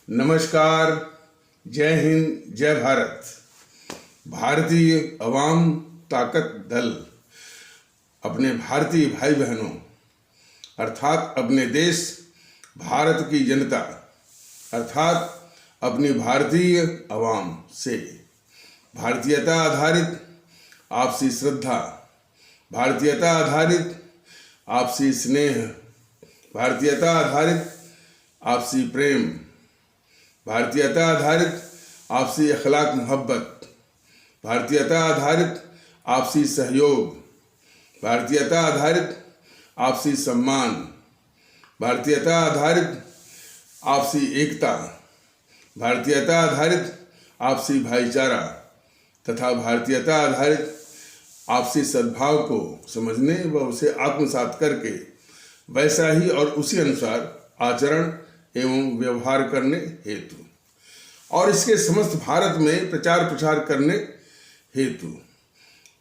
नमस्कार, जय हिंद, जय भारत। भारतीय अवाम ताकत दल अपने भारतीय भाई बहनों अर्थात अपने देश भारत की जनता अर्थात अपनी भारतीय अवाम से भारतीयता आधारित आपसी श्रद्धा, भारतीयता आधारित आपसी स्नेह, भारतीयता आधारित आपसी प्रेम, भारतीयता आधारित आपसी अखलाक मोहब्बत, भारतीयता आधारित आपसी सहयोग, भारतीयता आधारित आपसी सम्मान, भारतीयता आधारित आपसी एकता, भारतीयता आधारित आपसी भाईचारा तथा भारतीयता आधारित आपसी सद्भाव को समझने व उसे आत्मसात करके वैसा ही और उसी अनुसार आचरण एवं व्यवहार करने हेतु और इसके समस्त भारत में प्रचार प्रसार करने हेतु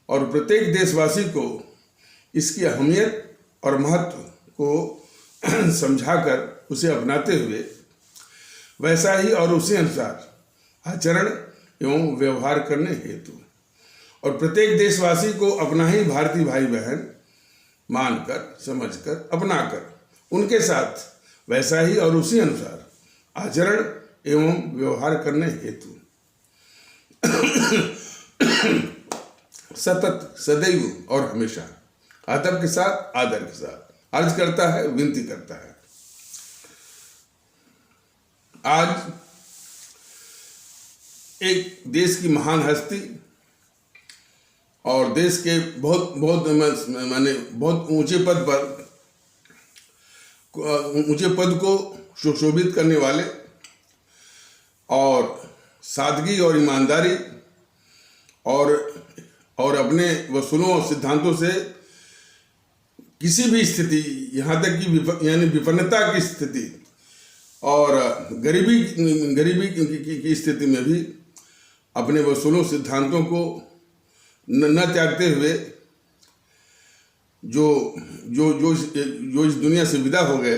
और प्रत्येक देशवासी को इसकी अहमियत और महत्व को समझाकर उसे अपनाते हुए वैसा ही और उसी अनुसार आचरण एवं व्यवहार करने हेतु और प्रत्येक देशवासी को अपना ही भारतीय भाई बहन मानकर, समझकर, अपनाकर उनके साथ वैसा ही और उसी अनुसार आचरण एवं व्यवहार करने हेतु सतत, सदैव और हमेशा अदब के साथ, आदर के साथ अर्ज करता है, विनती करता है। आज एक देश की महान हस्ती और देश के बहुत ऊंचे पद को सुशोभित करने वाले और सादगी और ईमानदारी और अपने वसूलों और सिद्धांतों से किसी भी स्थिति, यहाँ तक कि यानी विपन्नता की स्थिति और गरीबी की स्थिति में भी अपने वसूलों सिद्धांतों को न त्यागते हुए जो इस दुनिया से विदा हो गए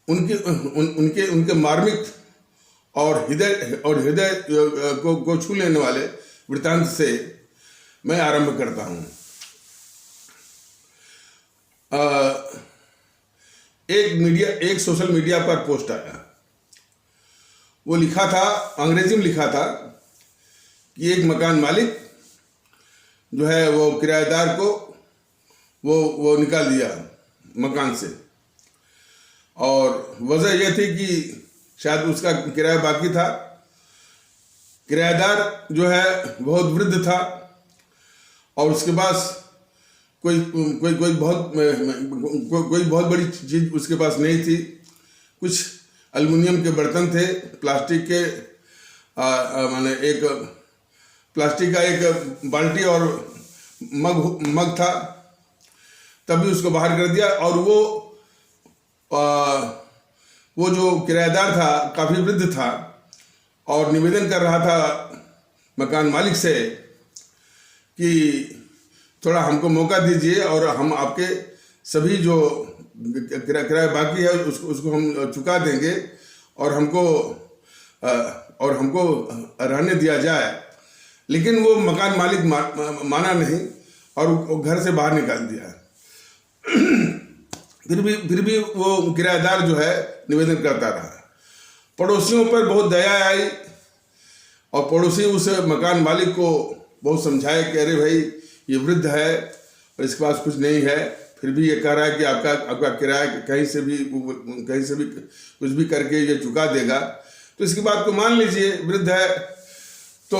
उनके मार्मिक और हृदय को छू लेने वाले वृत्तांत से मैं आरंभ करता हूँ। एक सोशल मीडिया पर पोस्ट आया, वो लिखा था, अंग्रेजी में लिखा था कि एक मकान मालिक जो है वो किराएदार को वो निकाल दिया मकान से और वजह यह थी कि शायद उसका किराया बाकी था। किराएदार जो है बहुत वृद्ध था और उसके पास कोई बहुत बड़ी चीज़ उसके पास नहीं थी। कुछ एल्युमिनियम के बर्तन थे, प्लास्टिक के माने एक प्लास्टिक का एक बाल्टी और मग था, तभी उसको बाहर कर दिया। और वो जो किराएदार था काफ़ी वृद्ध था और निवेदन कर रहा था मकान मालिक से कि थोड़ा हमको मौका दीजिए और हम आपके सभी जो किराया बाकी है उसको हम चुका देंगे और हमको रहने दिया जाए। लेकिन वो मकान मालिक माना नहीं और घर से बाहर निकाल दिया। फिर भी वो किराएदार जो है निवेदन करता रहा। पड़ोसियों पर बहुत दया आई और पड़ोसी उस मकान मालिक को बहुत समझाए कि अरे भाई ये वृद्ध है और इसके पास कुछ नहीं है, फिर भी ये कह रहा है कि आपका किराया कहीं से भी कुछ भी करके ये चुका देगा, तो इसकी बात को मान लीजिए, वृद्ध है। तो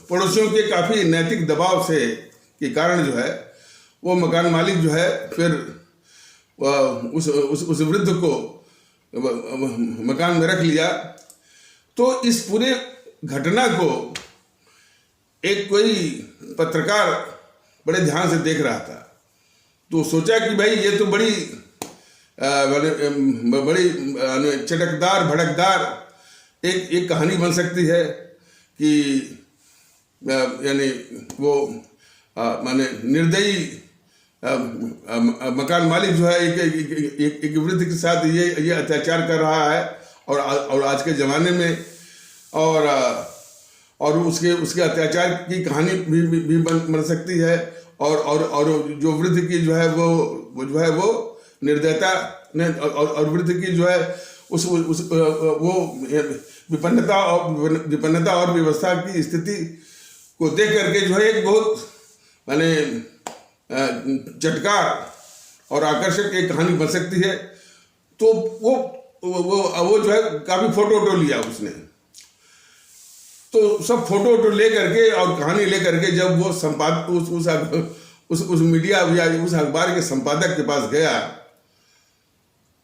पड़ोसियों के काफ़ी नैतिक दबाव के कारण जो है वो मकान मालिक जो है फिर उस वृद्ध को मकान में रख लिया। तो इस पूरे घटना को एक कोई पत्रकार बड़े ध्यान से देख रहा था, तो सोचा कि भाई ये तो बड़ी चटकदार भड़कदार एक कहानी बन सकती है कि यानी वो माने निर्दयी मकान मालिक जो है एक वृद्ध के साथ ये अत्याचार कर रहा है और आज के ज़माने में, और उसके अत्याचार की कहानी भी बन सकती है। और जो वृद्ध की जो है वो निर्दयता ने, और वृद्ध की जो है वो विपन्नता और व्यवस्था की स्थिति को देख करके जो है एक बहुत माने चटकार और आकर्षक एक कहानी बन सकती है। तो वो जो है काफ़ी फोटो लिया उसने, तो सब फोटो ले करके और कहानी ले करके जब वो उस मीडिया या उस अखबार के संपादक के पास गया,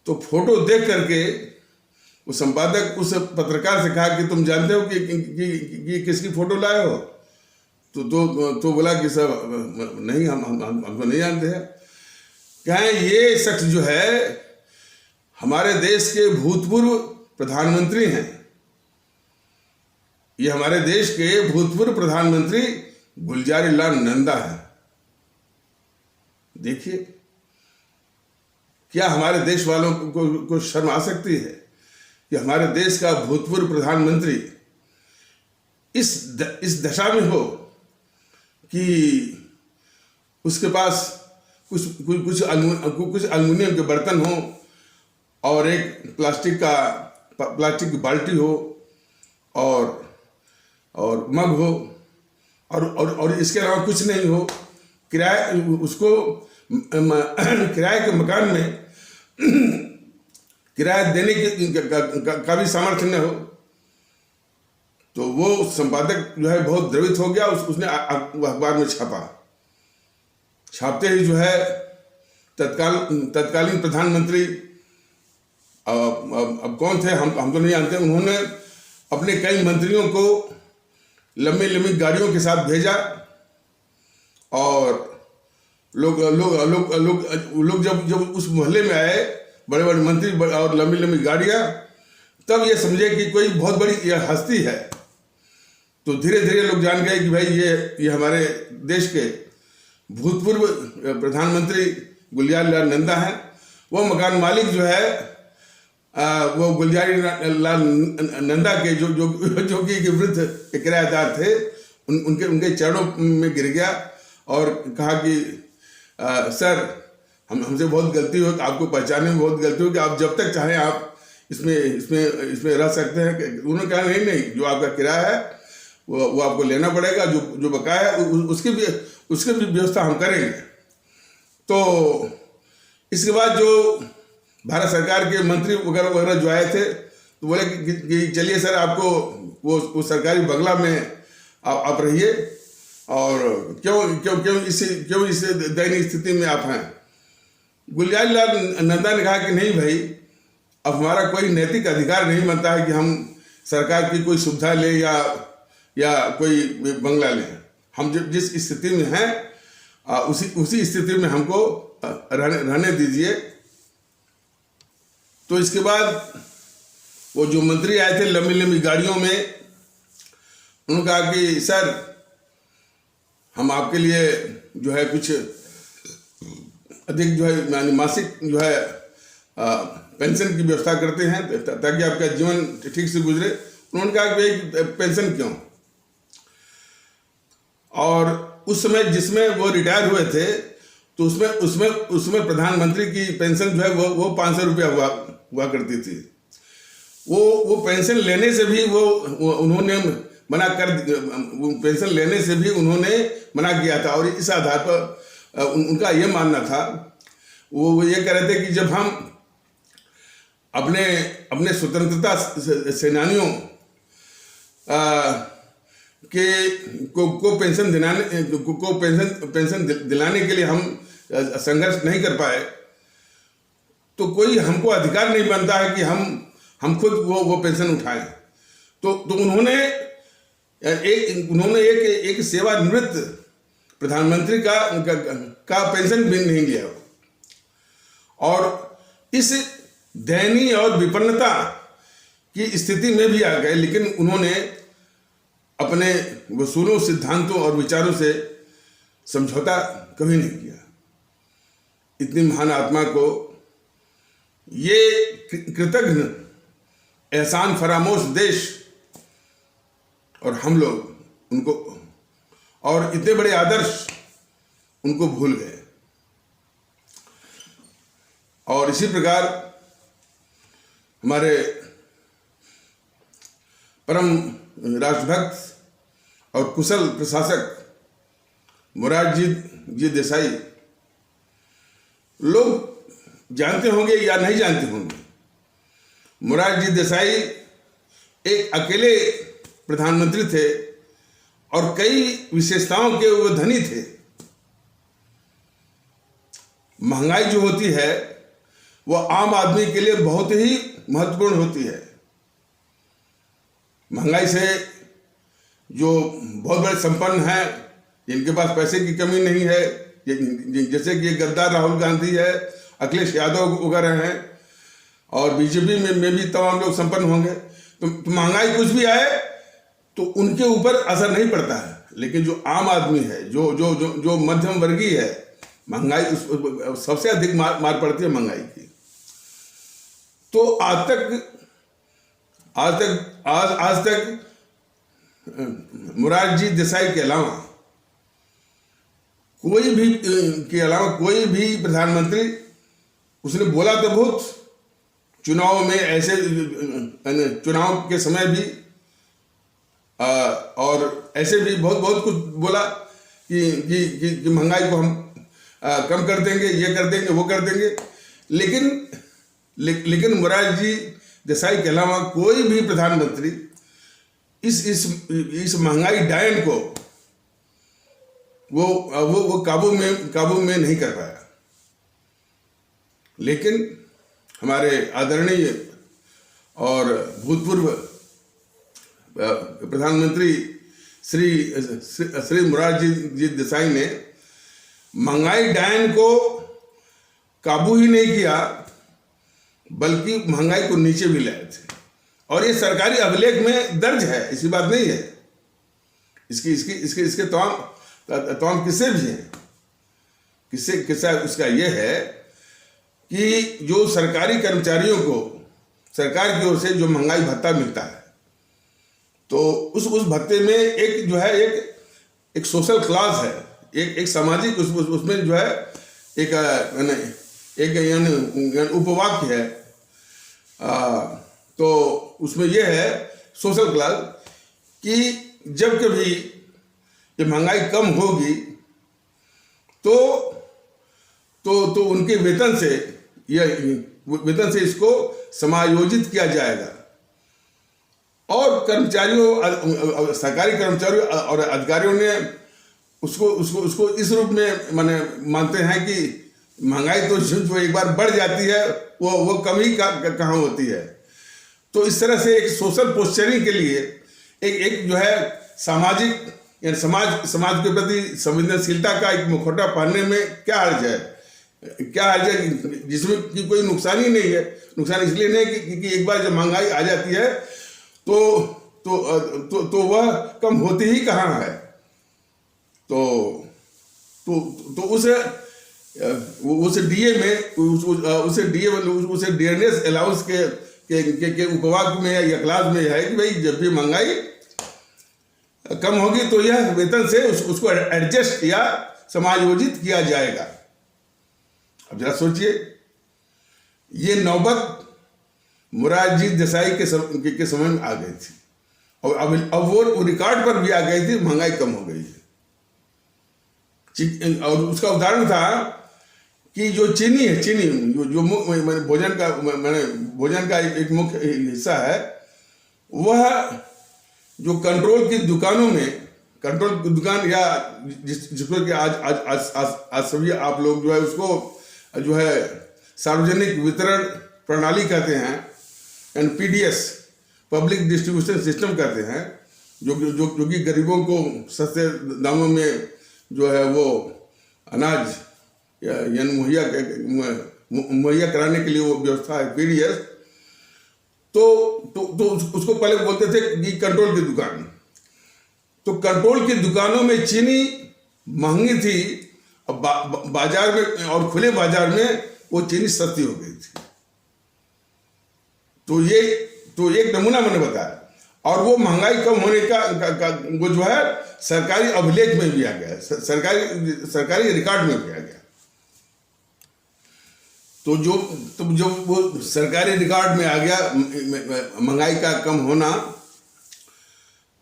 तो फोटो देख करके उस संपादक उस पत्रकार से कहा कि तुम जानते हो कि किसकी फोटो लाए हो? तो बोला कि सब नहीं, हम तो नहीं जानते हैं। कहें ये शख्स जो है हमारे देश के भूतपूर्व प्रधानमंत्री हैं। ये हमारे देश के भूतपूर्व प्रधानमंत्री गुलजारी लाल नंदा है। देखिए, क्या हमारे देश वालों को शर्म आ सकती है कि हमारे देश का भूतपूर्व प्रधानमंत्री इस दशा में हो कि उसके पास कुछ अल्युमिनियम के बर्तन हो और एक प्लास्टिक की बाल्टी हो और मग हो और इसके अलावा कुछ नहीं हो। किराए के मकान में किराया देने का भी सामर्थ्य न हो। तो वो संपादक जो है बहुत द्रवित हो गया। उसने अखबार में छापते ही जो है तत्कालीन प्रधानमंत्री, अब कौन थे हम तो नहीं जानते, उन्होंने अपने कई मंत्रियों को लंबी गाड़ियों के साथ भेजा और लोग जब उस मोहल्ले में आए, बड़े बड़े मंत्री और लंबी गाड़ियां, तब ये समझे कि कोई बहुत बड़ी हस्ती है। तो धीरे धीरे लोग जान गए कि भाई ये हमारे देश के भूतपूर्व प्रधानमंत्री गुलजारी लाल नंदा हैं। वो मकान मालिक जो है वो गुलजारी लाल नंदा के जो कि वृद्ध किराएदार थे, उनके चरणों में गिर गया और कहा कि सर, हमसे बहुत गलती हो, आपको पहचानने में बहुत गलती हो कि आप जब तक चाहें आप इसमें रह सकते हैं। उन्होंने कहा नहीं, जो आपका किराया है वो आपको लेना पड़ेगा, जो बकाया है उसकी भी व्यवस्था हम करेंगे। तो इसके बाद जो भारत सरकार के मंत्री वगैरह जो आए थे, तो बोले कि चलिए सर, आपको वो सरकारी बंगला में आप रहिए, और क्यों इस दयनीय स्थिति में आप हैं। गुलजारी लाल नंदा ने कहा कि नहीं भाई, अब हमारा कोई नैतिक अधिकार नहीं बनता है कि हम सरकार की कोई सुविधा ले या कोई बंगला लें। हम जिस स्थिति में हैं उसी स्थिति में हमको रहने दीजिए। तो इसके बाद वो जो मंत्री आए थे लंबी गाड़ियों में, उन्होंने कहा कि सर, हम आपके लिए जो है कुछ अधिक जो है मासिक जो है पेंशन की व्यवस्था करते हैं ताकि आपका जीवन ठीक से गुजरे। उन्होंने कहा कि भाई पेंशन क्यों? और उस समय जिसमें वो रिटायर हुए थे, तो उसमें प्रधानमंत्री की पेंशन जो है वो 500 रुपया हुआ करती थी। वो पेंशन लेने से भी उन्होंने पेंशन लेने से भी उन्होंने मना किया था। और इस आधार पर उनका ये मानना था, वो ये कह रहे थे कि जब हम अपने स्वतंत्रता सेनानियों को पेंशन दिलाने के लिए हम संघर्ष नहीं कर पाए, तो कोई हमको अधिकार नहीं बनता है कि हम खुद वो पेंशन उठाएं। तो उन्होंने एक सेवानिवृत्त प्रधानमंत्री का पेंशन भी नहीं लिया। और इस दयनीय और विपन्नता की स्थिति में भी आ गए, लेकिन उन्होंने अपने वसूलों, सिद्धांतों और विचारों से समझौता कभी नहीं किया। इतनी महान आत्मा को ये कृतघ्न एहसान फरामोश देश और हम लोग उनको, और इतने बड़े आदर्श उनको भूल गए। और इसी प्रकार हमारे परम राष्ट्रभक्त और कुशल प्रशासक मोरारजी जी देसाई, लोग जानते होंगे या नहीं जानते होंगे, मोरारजी देसाई एक अकेले प्रधानमंत्री थे और कई विशेषताओं के वो धनी थे। महंगाई जो होती है वो आम आदमी के लिए बहुत ही महत्वपूर्ण होती है। महंगाई से जो बहुत बड़े संपन्न हैं, जिनके पास पैसे की कमी नहीं है, जैसे कि गद्दार राहुल गांधी है, अखिलेश यादव वगैरह हैं, और बीजेपी में भी तमाम लोग संपन्न होंगे, तो महंगाई कुछ भी आए तो उनके ऊपर असर नहीं पड़ता है। लेकिन जो आम आदमी है, जो जो जो जो मध्यम वर्गीय है, महंगाई सबसे अधिक मार पड़ती है महंगाई की। तो आज तक मोरारजी देसाई के अलावा कोई भी प्रधानमंत्री, उसने बोला तो बहुत, चुनाव में ऐसे चुनाव के समय भी और ऐसे भी बहुत कुछ बोला कि महंगाई को हम कम कर देंगे, ये कर देंगे, वो कर देंगे। लेकिन मोरारजी देसाई के अलावा कोई भी प्रधानमंत्री इस महंगाई डायन को वो काबू में नहीं कर पाया। लेकिन हमारे आदरणीय और भूतपूर्व प्रधानमंत्री श्री मोरारजी जी देसाई ने महंगाई डायन को काबू ही नहीं किया, बल्कि महंगाई को नीचे भी लाए थे। और ये सरकारी अभिलेख में दर्ज है, ऐसी बात नहीं है। इसके तमाम किस्से भी हैं। किस्सा उसका ये है कि जो सरकारी कर्मचारियों को सरकार की ओर से जो महंगाई भत्ता मिलता है, तो उस भत्ते में एक जो है एक सोशल क्लास है, एक सामाजिक उसमें जो है एक उपवाक्य है। तो उसमें यह है सोशल क्लास कि जब कभी ये महंगाई कम होगी तो उनके वेतन से इसको समायोजित किया जाएगा। और कर्मचारियों, सरकारी कर्मचारियों और अधिकारियों ने उसको इस रूप में मानते हैं कि महंगाई तो जो एक बार बढ़ जाती है वो कम ही कहाँ होती है। तो इस तरह से एक सोशल पोस्चरिंग के लिए एक जो है सामाजिक, यानी समाज के प्रति संवेदनशीलता का एक मुखौटा पहनने में क्या हर्ज है, जिसमें कि कोई नुकसान ही नहीं है। नुकसान इसलिए नहीं कि एक बार जब महंगाई आ जाती है तो वह कम होती ही कहाँ है। तो उस डीए में उसे डियरनेस अलाउंस के उपवाक्य में या क्लास में है कि भाई जब भी महंगाई कम होगी तो यह वेतन से उसको एडजस्ट या समायोजित किया जाएगा। अब जरा सोचिए, ये नौबत मोरारजी देसाई के समय में आ गई थी, और अब वो रिकॉर्ड पर भी आ गई थी, महंगाई कम हो गई है। और उसका उदाहरण था कि जो चीनी है, जो भोजन का एक मुख्य हिस्सा है, वह जो कंट्रोल की दुकानों में, कंट्रोल की दुकान या जिसको कि आज सभी आप लोग जो है उसको जो है सार्वजनिक वितरण प्रणाली कहते हैं, and PDS, public distribution system कहते हैं, जो कि गरीबों को सस्ते दामों में जो है वो अनाज यानी मुहैया कराने के लिए वो व्यवस्था है पीडीएस। तो उसको पहले बोलते थे कि कंट्रोल की दुकान। तो कंट्रोल की दुकानों में चीनी महंगी थी, अब बाजार में और खुले बाजार में वो चीनी सस्ती हो गई थी। तो ये तो एक नमूना मैंने बताया। और वो महंगाई कम होने का वो जो है सरकारी अभिलेख में भी आ गया, सरकारी रिकॉर्ड में भी आ गया। तो जो वो सरकारी रिकॉर्ड में आ गया महंगाई का कम होना,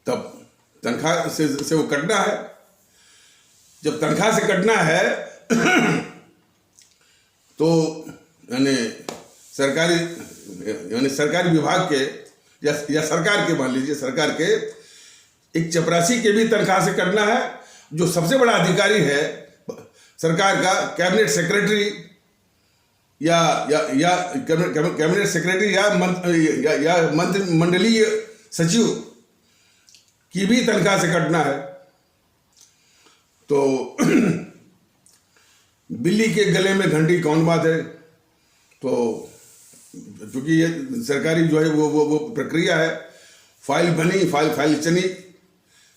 तब तनख्वाह से वो कटना है। जब तनख्वाह से कटना है तो यानी सरकारी विभाग के या सरकार के, मान लीजिए सरकार के एक चपरासी के भी तनख्वाह से कटना है। जो सबसे बड़ा अधिकारी है सरकार का, कैबिनेट सेक्रेटरी या कैबिनेट सेक्रेटरी या मंत्रिमंडलीय सचिव की भी तनख्वाह से कटना है। तो बिल्ली के गले में घंटी कौन बात है। तो क्योंकि ये सरकारी जो है वो प्रक्रिया है, फाइल बनी, फाइल चली,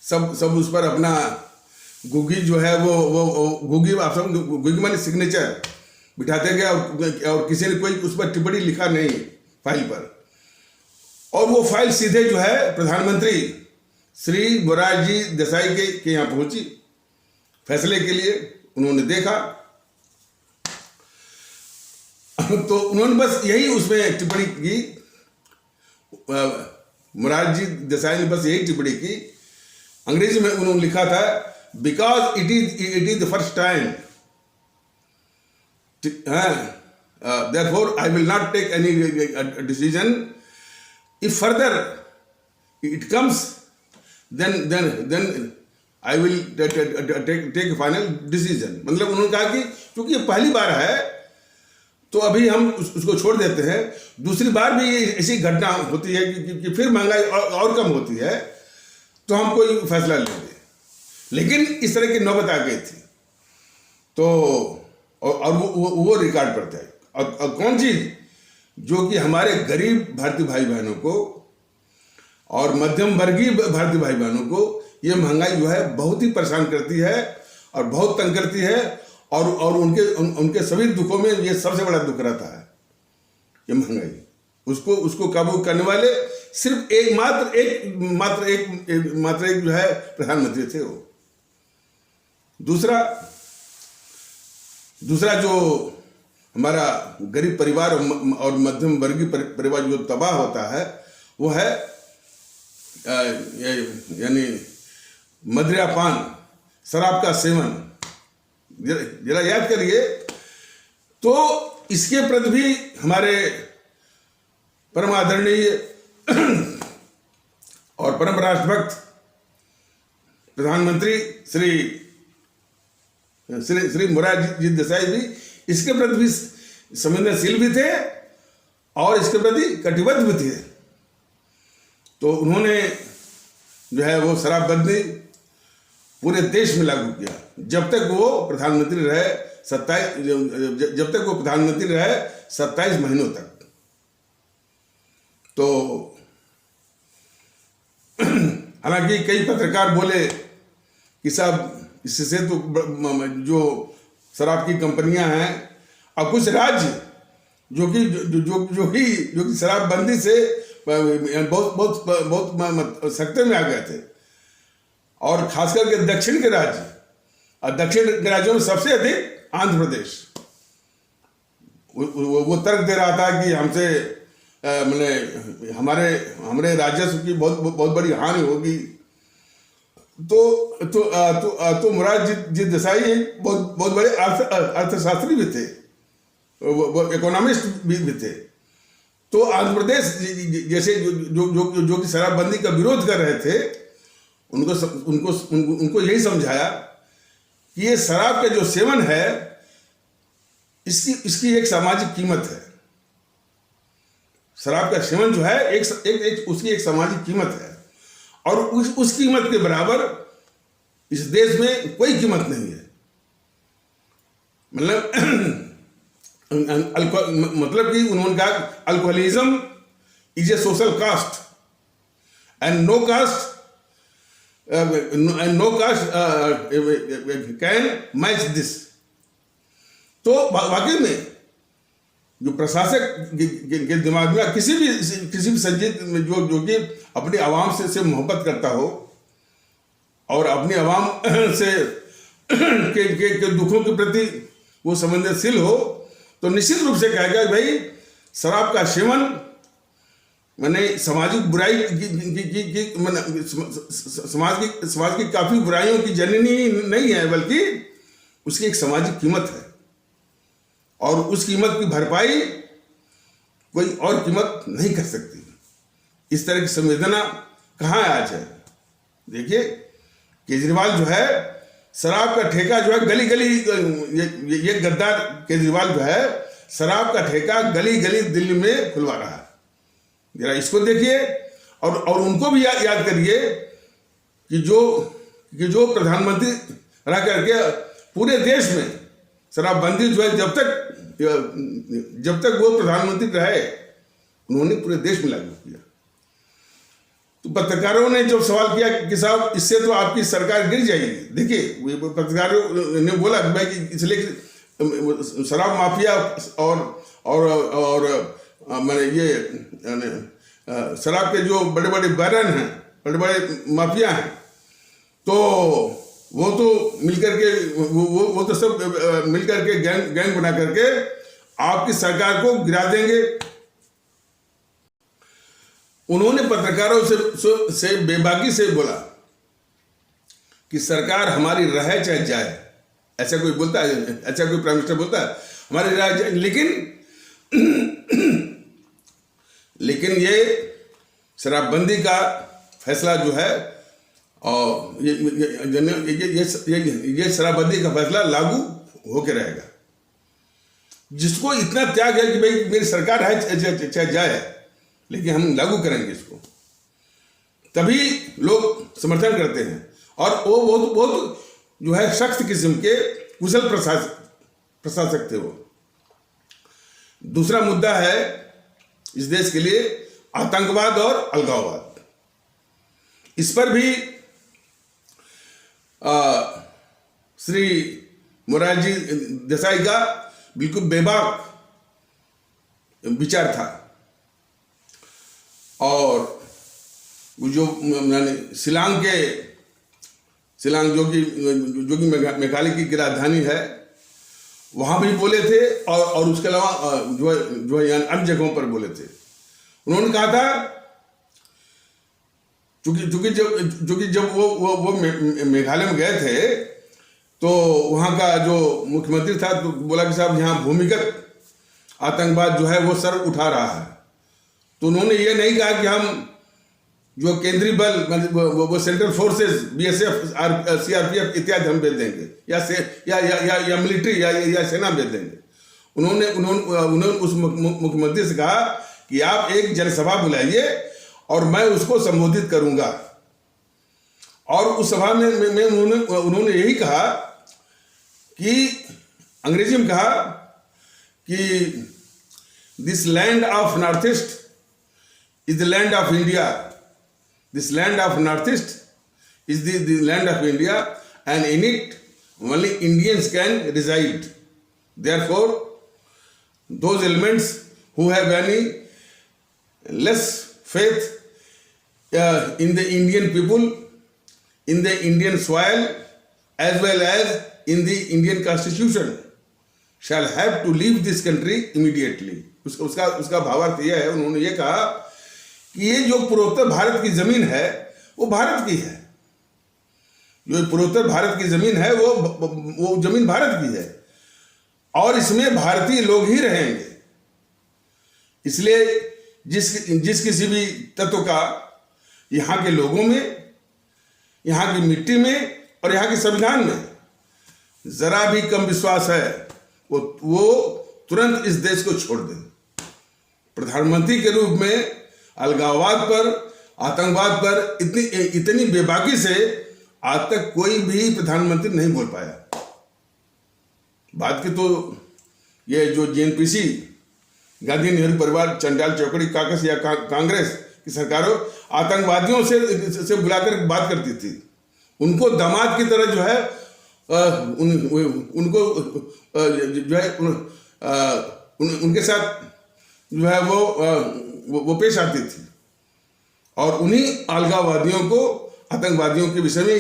सब उस पर अपना गुगी जो है वो गुगी, आप सब गुगी माने सिग्नेचर बिठाते गए और किसी ने कोई उस पर टिप्पणी लिखा नहीं फाइल पर। और वो फाइल सीधे जो है प्रधानमंत्री श्री मोरारजी देसाई के यहाँ पहुंची फैसले के लिए। उन्होंने देखा तो उन्होंने बस यही उसमें टिप्पणी की, मोरारजी देसाई ने बस यही टिप्पणी की। अंग्रेजी में उन्होंने लिखा था, because it is the first time, therefore I will not take any decision. If further it comes, then I will take a final decision. मतलब उन्होंने कहा कि क्योंकि ये पहली बार है तो अभी हम उसको छोड़ देते हैं, दूसरी बार भी ऐसी घटना होती है कि फिर महंगाई और कम होती है तो हम कोई फैसला लेंगे। लेकिन इस तरह की नौबत आ गई थी। तो और वो रिकॉर्ड पड़ता है। और कौन चीज जो कि हमारे गरीब भारतीय भाई बहनों को और मध्यम वर्गीय भारतीय भाई बहनों को ये महंगाई जो है बहुत ही परेशान करती है और बहुत तंग करती है। और उनके सभी दुखों में ये सबसे बड़ा दुख रहता है, ये महंगाई। उसको काबू करने वाले सिर्फ मात्र एक जो है प्रधानमंत्री थे वो। दूसरा जो हमारा गरीब परिवार और मध्यम वर्गीय परिवार जो तबाह होता है वो है यानी मदिरापान, शराब का सेवन। जरा याद करिए। तो इसके प्रति भी हमारे परम आदरणीय और परम राष्ट्रभक्त प्रधानमंत्री श्री मोरारजी देसाई भी इसके प्रति भी संवेदनशील भी थे और इसके प्रति कटिबद्ध भी थे। तो उन्होंने जो है वो शराबबंदी पूरे देश में लागू किया जब तक वो प्रधानमंत्री रहे 27 महीनों तक। तो हालांकि कई पत्रकार बोले कि साहब इससे तो जो शराब की कंपनियां हैं और कुछ राज्य जो कि शराबबंदी से बहुत सख्ते में आ गए थे, और खासकर के दक्षिण के राज्य, और दक्षिण के राज्यों में सबसे अधिक आंध्र प्रदेश। वो तर्क दे रहा था कि हमसे मैंने हमारे राजस्व की बहुत बड़ी हानि होगी। तो मोरारजी देसाई एक बहुत बड़े अर्थशास्त्री भी थे, वो इकोनॉमिस्ट भी थे। तो आंध्र प्रदेश जैसे जो कि शराबबंदी का विरोध कर रहे थे, उनको यही समझाया कि ये शराब का जो सेवन है इसकी एक सामाजिक कीमत है। शराब का सेवन जो है उसकी एक सामाजिक कीमत है, और उस कीमत के बराबर इस देश में कोई कीमत नहीं है। मतलब कि उन्होंने कहा alcoholism is a social cost and no cost can match this. तो वाकई में जो प्रशासक के दिमाग में किसी भी संजीत जो कि अपनी आवाम से मोहब्बत करता हो और अपनी आवाम से के दुखों के प्रति वो संवेदनशील हो, तो निश्चित रूप से कहेगा भाई शराब का सेवन माने सामाजिक बुराई की समाज की काफी बुराइयों की जननी नहीं है, बल्कि उसकी एक सामाजिक कीमत है और उस कीमत की भरपाई कोई और कीमत नहीं कर सकती। इस तरह की संवेदना कहाँ आज है? देखिए केजरीवाल जो है शराब का ठेका जो है गली गली, ये गद्दार केजरीवाल जो है शराब का ठेका गली गली दिल्ली में खुलवा रहा है। जरा इसको देखिए और उनको भी याद करिए कि जो प्रधानमंत्री रह करके पूरे देश में शराबबंदी जो है जब तक वो प्रधानमंत्री रहे उन्होंने पूरे देश में लागू किया। तो पत्रकारों ने जब सवाल किया कि साहब इससे तो आपकी सरकार गिर जाएगी, देखिए पत्रकारों ने बोला कि भाई इसलिए शराब माफिया और मैंने ये शराब के जो बड़े बड़े बैरन हैं, बड़े बड़े माफिया हैं, तो वो तो मिलकर के वो तो सब मिलकर के गैंग बना करके आपकी सरकार को गिरा देंगे। उन्होंने पत्रकारों से बेबाकी से बोला कि सरकार हमारी रहे चाहे जाए, ऐसा कोई बोलता है, ऐसा कोई प्राइम मिनिस्टर बोलता है हमारी रहे जाए, लेकिन ये शराबबंदी का फैसला जो है और ये शराबबंदी का फैसला लागू होकर रहेगा। जिसको इतना त्याग है कि भाई मेरी सरकार है चाहे जाए, लेकिन हम लागू करेंगे इसको, तभी लोग समर्थन करते हैं। और वो बहुत जो है सख्त किस्म के कुशल प्रशासक थे वो। दूसरा मुद्दा है इस देश के लिए आतंकवाद और अलगाववाद। इस पर भी श्री मोरारजी देसाई का बिल्कुल बेबाक विचार था। और जो शिलांग जो कि मेघालय की राजधानी है, वहां भी बोले थे और उसके अलावा जो है अन्य जगहों पर बोले थे। उन्होंने कहा था चूंकि जब वो मेघालय में गए थे तो वहां का जो मुख्यमंत्री था तो बोला कि साहब यहाँ भूमिगत आतंकवाद जो है वो सर उठा रहा है। तो उन्होंने ये नहीं कहा कि हम जो केंद्रीय बल वो सेंट्रल फोर्सेस BSF CRPF इत्यादि हम भेज देंगे या मिलिट्री या सेना भेज देंगे। उन्होंने उस मुख्यमंत्री से कहा कि आप एक जनसभा बुलाइए और मैं उसको संबोधित करूंगा। और उस सभा में उन्होंने यही कहा कि अंग्रेजी में कहा कि this land of north east is the land of India. This land of Northeast is the land of India, and in it only Indians can reside. Therefore, those elements who have any less faith in the Indian people, in the Indian soil, as well as in the Indian Constitution, shall have to leave this country immediately. उसका भावार्थ यह है, उन्होंने ये कहा कि ये जो पूर्वोत्तर भारत की जमीन है वो भारत की है। जो पूर्वोत्तर भारत की जमीन है वो जमीन भारत की है और इसमें भारतीय लोग ही रहेंगे। इसलिए जिस किसी भी तत्व का यहाँ के लोगों में, यहाँ की मिट्टी में और यहाँ के संविधान में जरा भी कम विश्वास है वो तुरंत इस देश को छोड़ दें। प्रधानमंत्री के रूप में अलगाववाद पर, आतंकवाद पर इतनी बेबाकी से आज तक कोई भी प्रधानमंत्री नहीं बोल पाया। बात की तो ये जो JNPC गांधी नेहरू परिवार चंडाल चौकड़ी काकस या कांग्रेस की सरकारों आतंकवादियों से बुलाकर बात करती थी। उनको दामाद की तरह जो है उनको जो है उनके साथ जो है वो पेश आती थी, और उन्हीं अलगाववादियों को, आतंकवादियों के विषय में,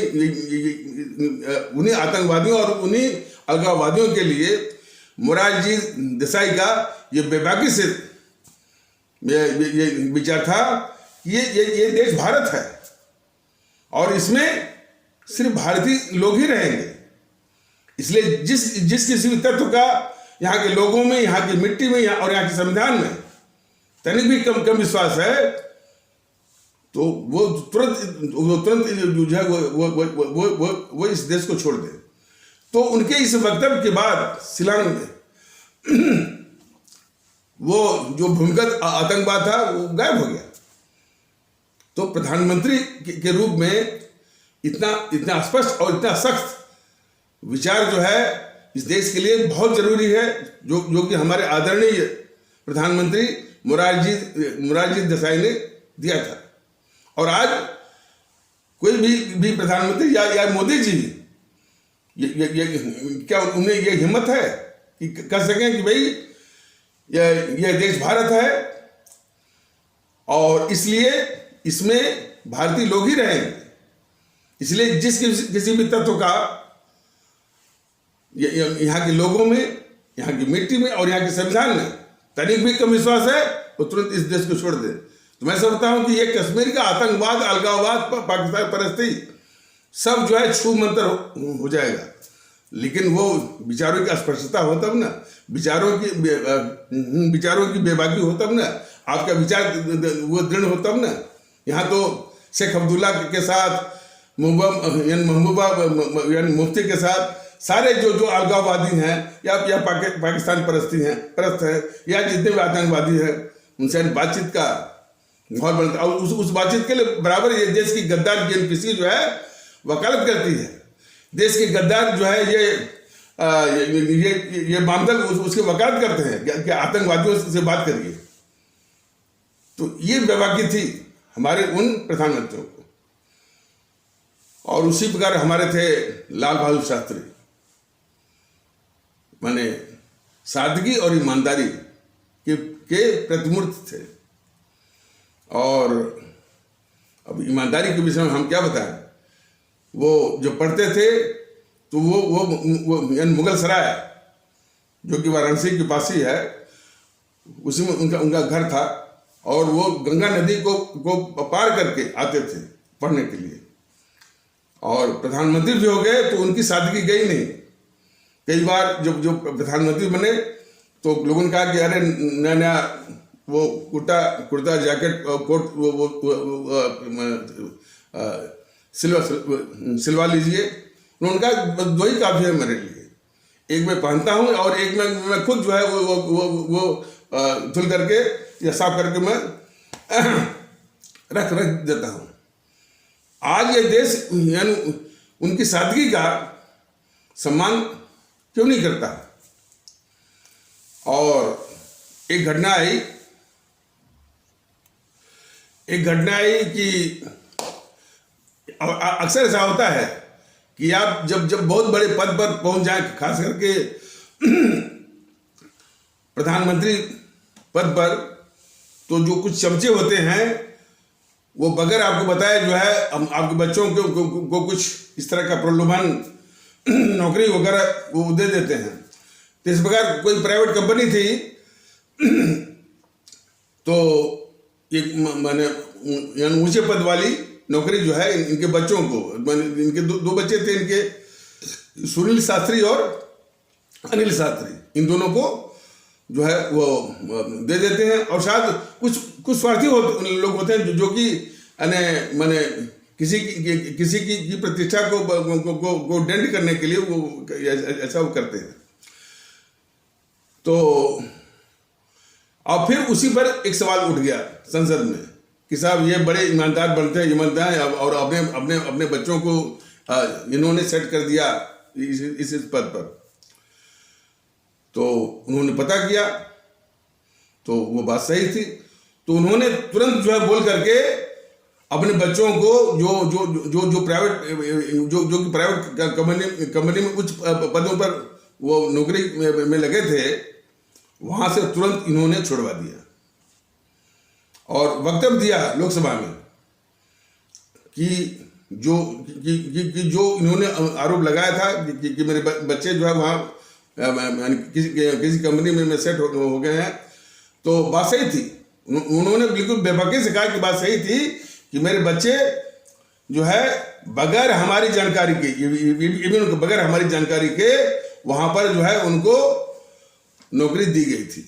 उन्हीं आतंकवादियों और उन्हीं अलगाववादियों के लिए मोरारजी देसाई का ये बेबाकी से ये विचार था कि ये देश भारत है और इसमें सिर्फ भारतीय लोग ही रहेंगे। इसलिए जिस किसी भी तत्व का यहाँ के लोगों में, यहाँ की मिट्टी में और यहाँ के संविधान में तनिक भी कम विश्वास है, तो वो तुरंत जो है वो इस देश को छोड़ दे। तो उनके इस वक्तव्य के बाद शिलांग में वो जो भूमिगत आतंकवाद था वो गायब हो गया। तो प्रधानमंत्री के रूप में इतना स्पष्ट और इतना सख्त विचार जो है इस देश के लिए बहुत जरूरी है, जो कि हमारे आदरणीय प्रधानमंत्री मोरारजी देसाई ने दिया था। और आज कोई भी प्रधानमंत्री या मोदी जी क्या उन्हें ये हिम्मत है कि कह सकें कि भाई ये देश भारत है और इसलिए इसमें भारतीय लोग ही रहेंगे। इसलिए किसी भी तत्व का यहाँ के लोगों में, यहाँ की मिट्टी में और यहाँ के संविधान में तनिक भी कम विश्वास है तो तुरंत इस देश को छोड़ दे। तो मैं समझता हूँ कि ये कश्मीर का आतंकवाद, अलगाववाद, पाकिस्तान परस्ती सब जो है छू मंतर हो जाएगा। लेकिन वो विचारों की अस्पष्टता हो तब ना, विचारों की बेबाकी हो तब ना, आपका विचार वो दृढ़ हो तब ना। यहाँ तो शेख अब्दुल्ला के साथ, महबूबा मुफ्ती के साथ सारे जो अलगाववादी हैं या पाकिस्तान परस्त हैं या जितने भी आतंकवादी हैं उनसे बातचीत का माहौल बनता है। और उस बातचीत के लिए बराबर ये देश की गद्दार जेएनपीसी जो है वकालत करती है। देश के गद्दार जो है ये बामदल उसकी वकालत करते हैं कि आतंकवादियों से बात करिए। तो ये बेबाकी थी हमारे उन प्रधानमंत्रियों को। और उसी प्रकार हमारे थे लाल बहादुर शास्त्री, माने सादगी और ईमानदारी के प्रतिमूर्ति थे। और अब ईमानदारी के विषय में हम क्या बताएं, वो जो पढ़ते थे तो वो मुगल सराय जो कि वाराणसी के पास ही है, उसी में उनका घर था। और वो गंगा नदी को पार करके आते थे पढ़ने के लिए। और प्रधानमंत्री भी हो गए तो उनकी सादगी गई नहीं। कई बार जो प्रधानमंत्री बने तो लोगों ने कहा कि अरे नया वो कुर्ता जैकेट कोट सिलवा लीजिए। उन्होंने कहा दो ही काफी है मेरे लिए, एक मैं पहनता हूँ और एक मैं खुद जो है वो धुल करके या साफ करके मैं रख देता हूँ। आज ये देश यानी उनकी सादगी का सम्मान क्यों नहीं करता। और एक घटना आई कि अक्सर ऐसा होता है कि आप जब बहुत बड़े पद पर पहुंच जाए, खास करके प्रधानमंत्री पद पर, तो जो कुछ चमचे होते हैं वो बगैर आपको बताए जो है आपके बच्चों को कुछ इस तरह का प्रलोभन, नौकरी वगैरह वो दे देते हैं। तो इस प्रकार कोई प्राइवेट कंपनी थी, तो एक माने यानी ऊंचे पद वाली नौकरी जो है इनके बच्चों को, इनके दो बच्चे थे इनके, सुनील शास्त्री और अनिल शास्त्री, इन दोनों को जो है वो दे देते हैं। और शायद कुछ स्वार्थी लोग होते हैं जो कि माने किसी की प्रतिष्ठा को डेंट करने के लिए वो ऐसा वो करते हैं। तो और फिर उसी पर एक सवाल उठ गया संसद में कि साहब ये बड़े ईमानदार बनते हैं, ईमानदार हैं और अपने बच्चों को इन्होंने सेट कर दिया इस पद पर। तो उन्होंने पता किया तो वो बात सही थी। तो उन्होंने तुरंत जो है बोल करके अपने बच्चों को जो प्राइवेट कंपनी में उच्च पदों पर वो नौकरी में लगे थे, वहां से तुरंत इन्होंने छुड़वा दिया और वक्तव्य दिया लोकसभा में कि जो इन्होंने आरोप लगाया था कि मेरे बच्चे जो है वहाँ किसी कंपनी में सेट हो गए हैं, तो बात सही थी। उन्होंने बिल्कुल बेबाकी से कहा कि बात सही थी कि मेरे बच्चे जो है बगैर हमारी जानकारी के, ये भी उनको बगैर हमारी जानकारी के वहाँ पर जो है उनको नौकरी दी गई थी।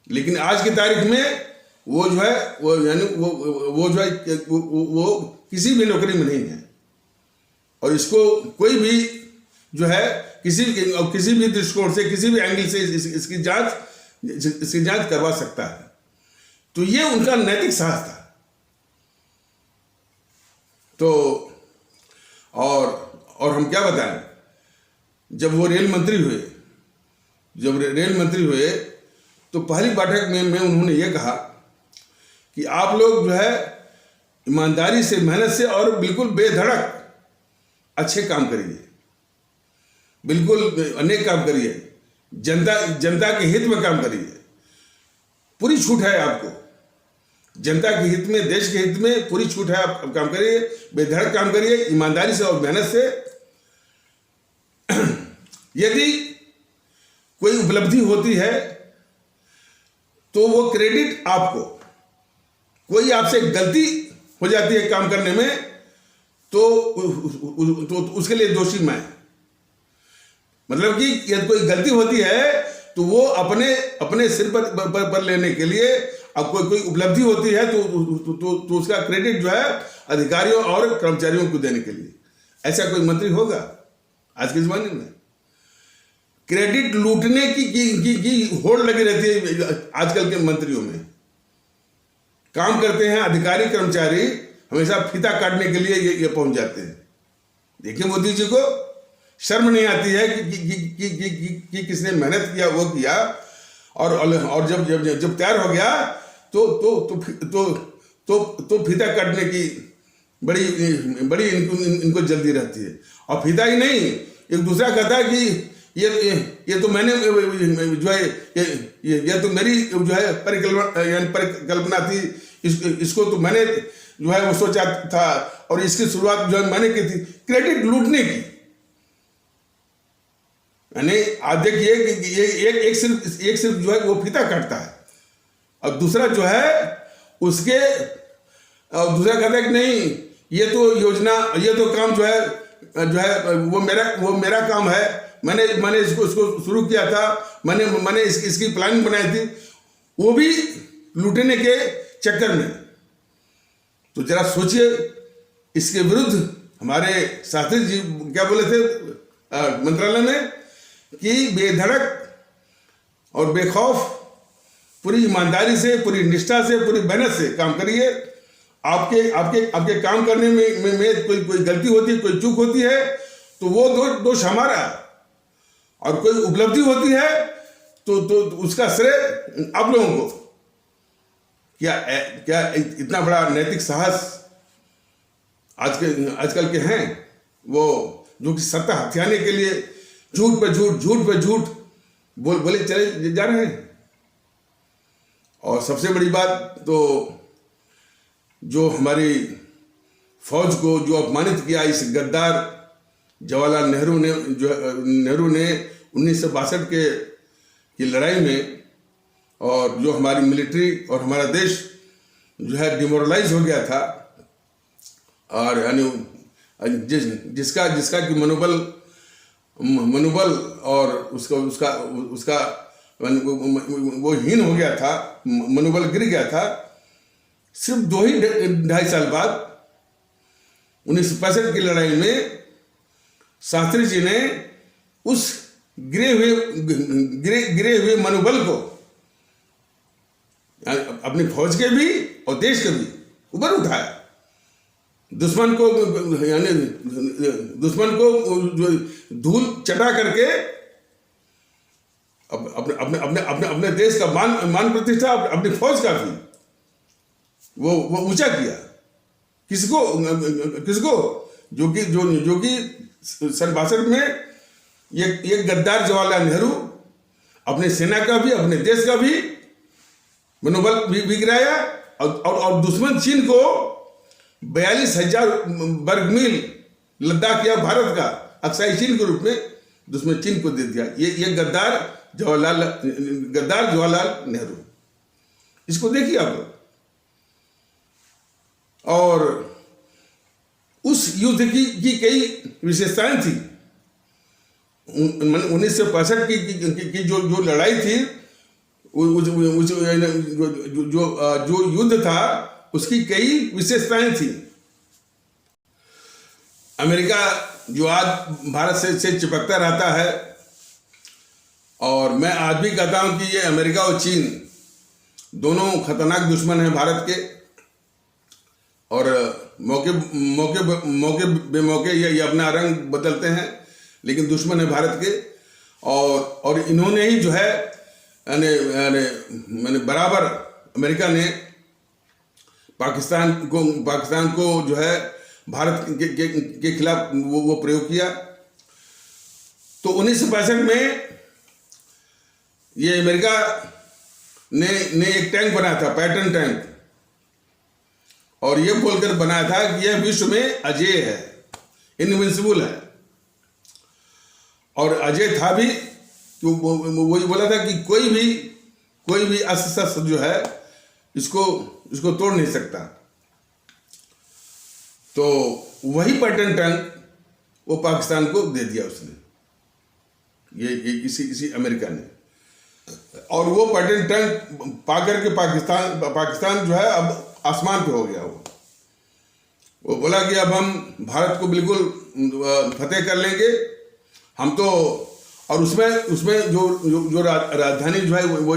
लेकिन आज की तारीख में वो जो है वो यानी वो जो है वो किसी भी नौकरी में नहीं है और इसको कोई भी जो है किसी भी दृष्टिकोण से, किसी भी एंगल से इसकी जांच करवा सकता है। तो ये उनका नैतिक साहस था। तो और हम क्या बताएं, जब वो रेल मंत्री हुए तो पहली बैठक में उन्होंने ये कहा कि आप लोग जो है ईमानदारी से, मेहनत से और बिल्कुल बेधड़क अच्छे काम करिए, बिल्कुल अनेक काम करिए, जनता के हित में काम करिए। पूरी छूट है आपको, जनता के हित में, देश के हित में पूरी छूट है। आप काम करिए, बेधड़क काम करिए, ईमानदारी से और मेहनत से। यदि कोई उपलब्धि होती है तो वो क्रेडिट आपको, कोई आपसे गलती हो जाती है काम करने में तो उसके लिए दोषी मैं। मतलब कि यदि कोई गलती होती है तो वो अपने सिर पर लेने के लिए, अब कोई उपलब्धि होती है तो उसका क्रेडिट जो है अधिकारियों और कर्मचारियों को देने के लिए। ऐसा कोई मंत्री होगा आज के जमाने में? क्रेडिट लूटने की होड़ लगी रहती है आजकल के मंत्रियों में। काम करते हैं अधिकारी कर्मचारी, हमेशा फीता काटने के लिए ये पहुंच जाते हैं। देखिए मोदी जी को शर्म नहीं आती है कि किसने मेहनत किया, वो किया, और जब तैयार हो गया तो फीता काटने की बड़ी इनको जल्दी रहती है। और फीता ही नहीं, एक दूसरा कहता है कि ये तो मैंने जो है ये तो मेरी जो है परिकल्पना थी, इसको तो मैंने जो है वो सोचा था और इसकी शुरुआत जो है मैंने की थी। क्रेडिट लूटने की, यानी आप देखिए कि ये एक सिर्फ जो है वो फीता काटता है और दूसरा जो है उसके दूसरा कहता है कि नहीं, ये तो योजना, ये तो काम जो है वो मेरा काम है, मैंने इसको शुरू किया था, मैंने इसकी प्लानिंग बनाई थी, वो भी लूटने के चक्कर में। तो जरा सोचिए, इसके विरुद्ध हमारे शास्त्री जी क्या बोले थे मंत्रालय में कि बेधड़क और बेखौफ, पूरी ईमानदारी से, पूरी निष्ठा से, पूरी मेहनत से काम करिए। आपके काम करने में कोई गलती होती है, कोई चूक होती है तो वो दोष हमारा, और कोई उपलब्धि होती है तो उसका श्रेय आप लोगों को। क्या इतना बड़ा नैतिक साहस आजकल के हैं वो, जो कि सत्ता हथियाने के लिए झूठ पे झूठ बोले चले जा रहे हैं। और सबसे बड़ी बात तो जो हमारी फौज को जो अपमानित किया इस गद्दार जवाहरलाल नेहरू ने 1962 की लड़ाई में, और जो हमारी मिलिट्री और हमारा देश जो है डिमोरलाइज हो गया था, और यानी जिसका कि मनोबल और उसका वो हीन हो गया था, मनोबल गिर गया था। सिर्फ 2.5 साल बाद 1965 की लड़ाई में शास्त्री जी ने उस गिरे हुए मनोबल को अपनी फौज के भी और देश के भी ऊपर उठाया। दुश्मन को जो धूल चटा करके अपने देश का मान प्रतिष्ठा, अपनी फौज का भी वो ऊंचा किया। किसको जो कि 62 में ये गद्दार जवाहरलाल नेहरू अपने सेना का भी, अपने देश का भी मनोबल भी गिराया। और दुश्मन चीन को 42,000 वर्ग मील लद्दाख या भारत का अक्साई चीन के रूप में दुश्मन चीन को दे दिया। ये गद्दार जवाहरलाल नेहरू, इसको देखिए आप लोग। और उस युद्ध की कई विशेषताएं थी। 1965 की जो लड़ाई थी, जो युद्ध था, उसकी कई विशेषताएं थी। अमेरिका जो आज भारत से चिपकता रहता है, और मैं आज भी कहता हूं कि ये अमेरिका और चीन दोनों खतरनाक दुश्मन हैं भारत के। और मौके बेमौके ये अपना रंग बदलते हैं, लेकिन दुश्मन है भारत के। और इन्होंने ही जो है मैंने बराबर अमेरिका ने पाकिस्तान को जो है भारत के खिलाफ वो प्रयोग किया। तो 1965 में ये अमेरिका ने एक टैंक बनाया था, पैटर्न टैंक, और ये बोलकर बनाया था कि यह विश्व में अजेय है, इनविंसिबल है। और अजय था भी, तो वही बोला था कि कोई भी अस्त्र शस्त्र जो है इसको तोड़ नहीं सकता। तो वही पैटर्न टैंक वो पाकिस्तान को दे दिया उसने, ये इसी अमेरिका ने। और वो पैटर्न टैंक पाकर के पाकिस्तान जो है अब आसमान पे हो गया। वो बोला कि अब हम भारत को बिल्कुल फतेह कर लेंगे हम तो। और उसमें जो राजधानी जो है वो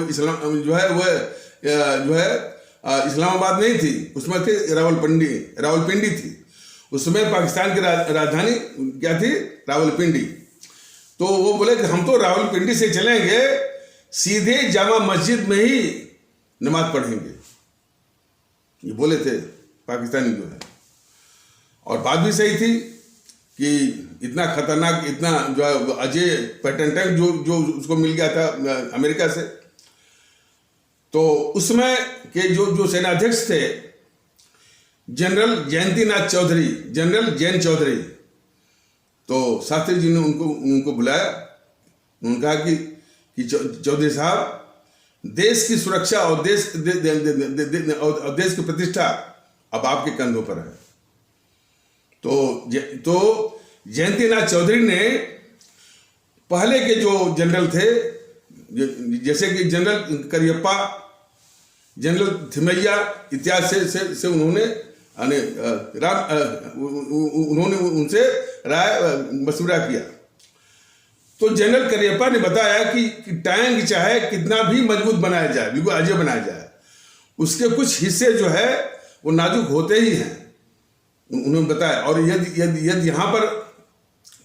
इस्लामाबाद नहीं थी, उसमें थी रावलपिंडी थी। उसमें पाकिस्तान की राजधानी क्या थी? रावलपिंडी। तो वो बोले कि हम तो रावलपिंडी से चलेंगे, सीधे जामा मस्जिद में ही नमाज पढ़ेंगे, ये बोले थे पाकिस्तानी जो है। और बात भी सही थी कि इतना खतरनाक, इतना जो है अजय पैटर्न टैंक जो उसको मिल गया था अमेरिका से। तो उसमें के जो सेनाध्यक्ष थे, जनरल जनरल जैन चौधरी, तो शास्त्री जी ने उनको बुलाया। उन्होंने कहा कि चौधरी साहब, देश की सुरक्षा और देश की प्रतिष्ठा अब आपके कंधों पर है। तो जयंतीनाथ चौधरी ने पहले के जो जनरल थे, जैसे कि जनरल करियप्पा, जनरल थिमैया इत्यादि से उन्होंने उनसे राय मशवरा किया। तो जनरल करियप्पा ने बताया कि टैंक चाहे कितना भी मजबूत बनाया जाए, बिल्कुल अजय बनाया जाए, उसके कुछ हिस्से जो है वो नाजुक होते ही हैं, उन्होंने बताया। और यदि यहाँ पर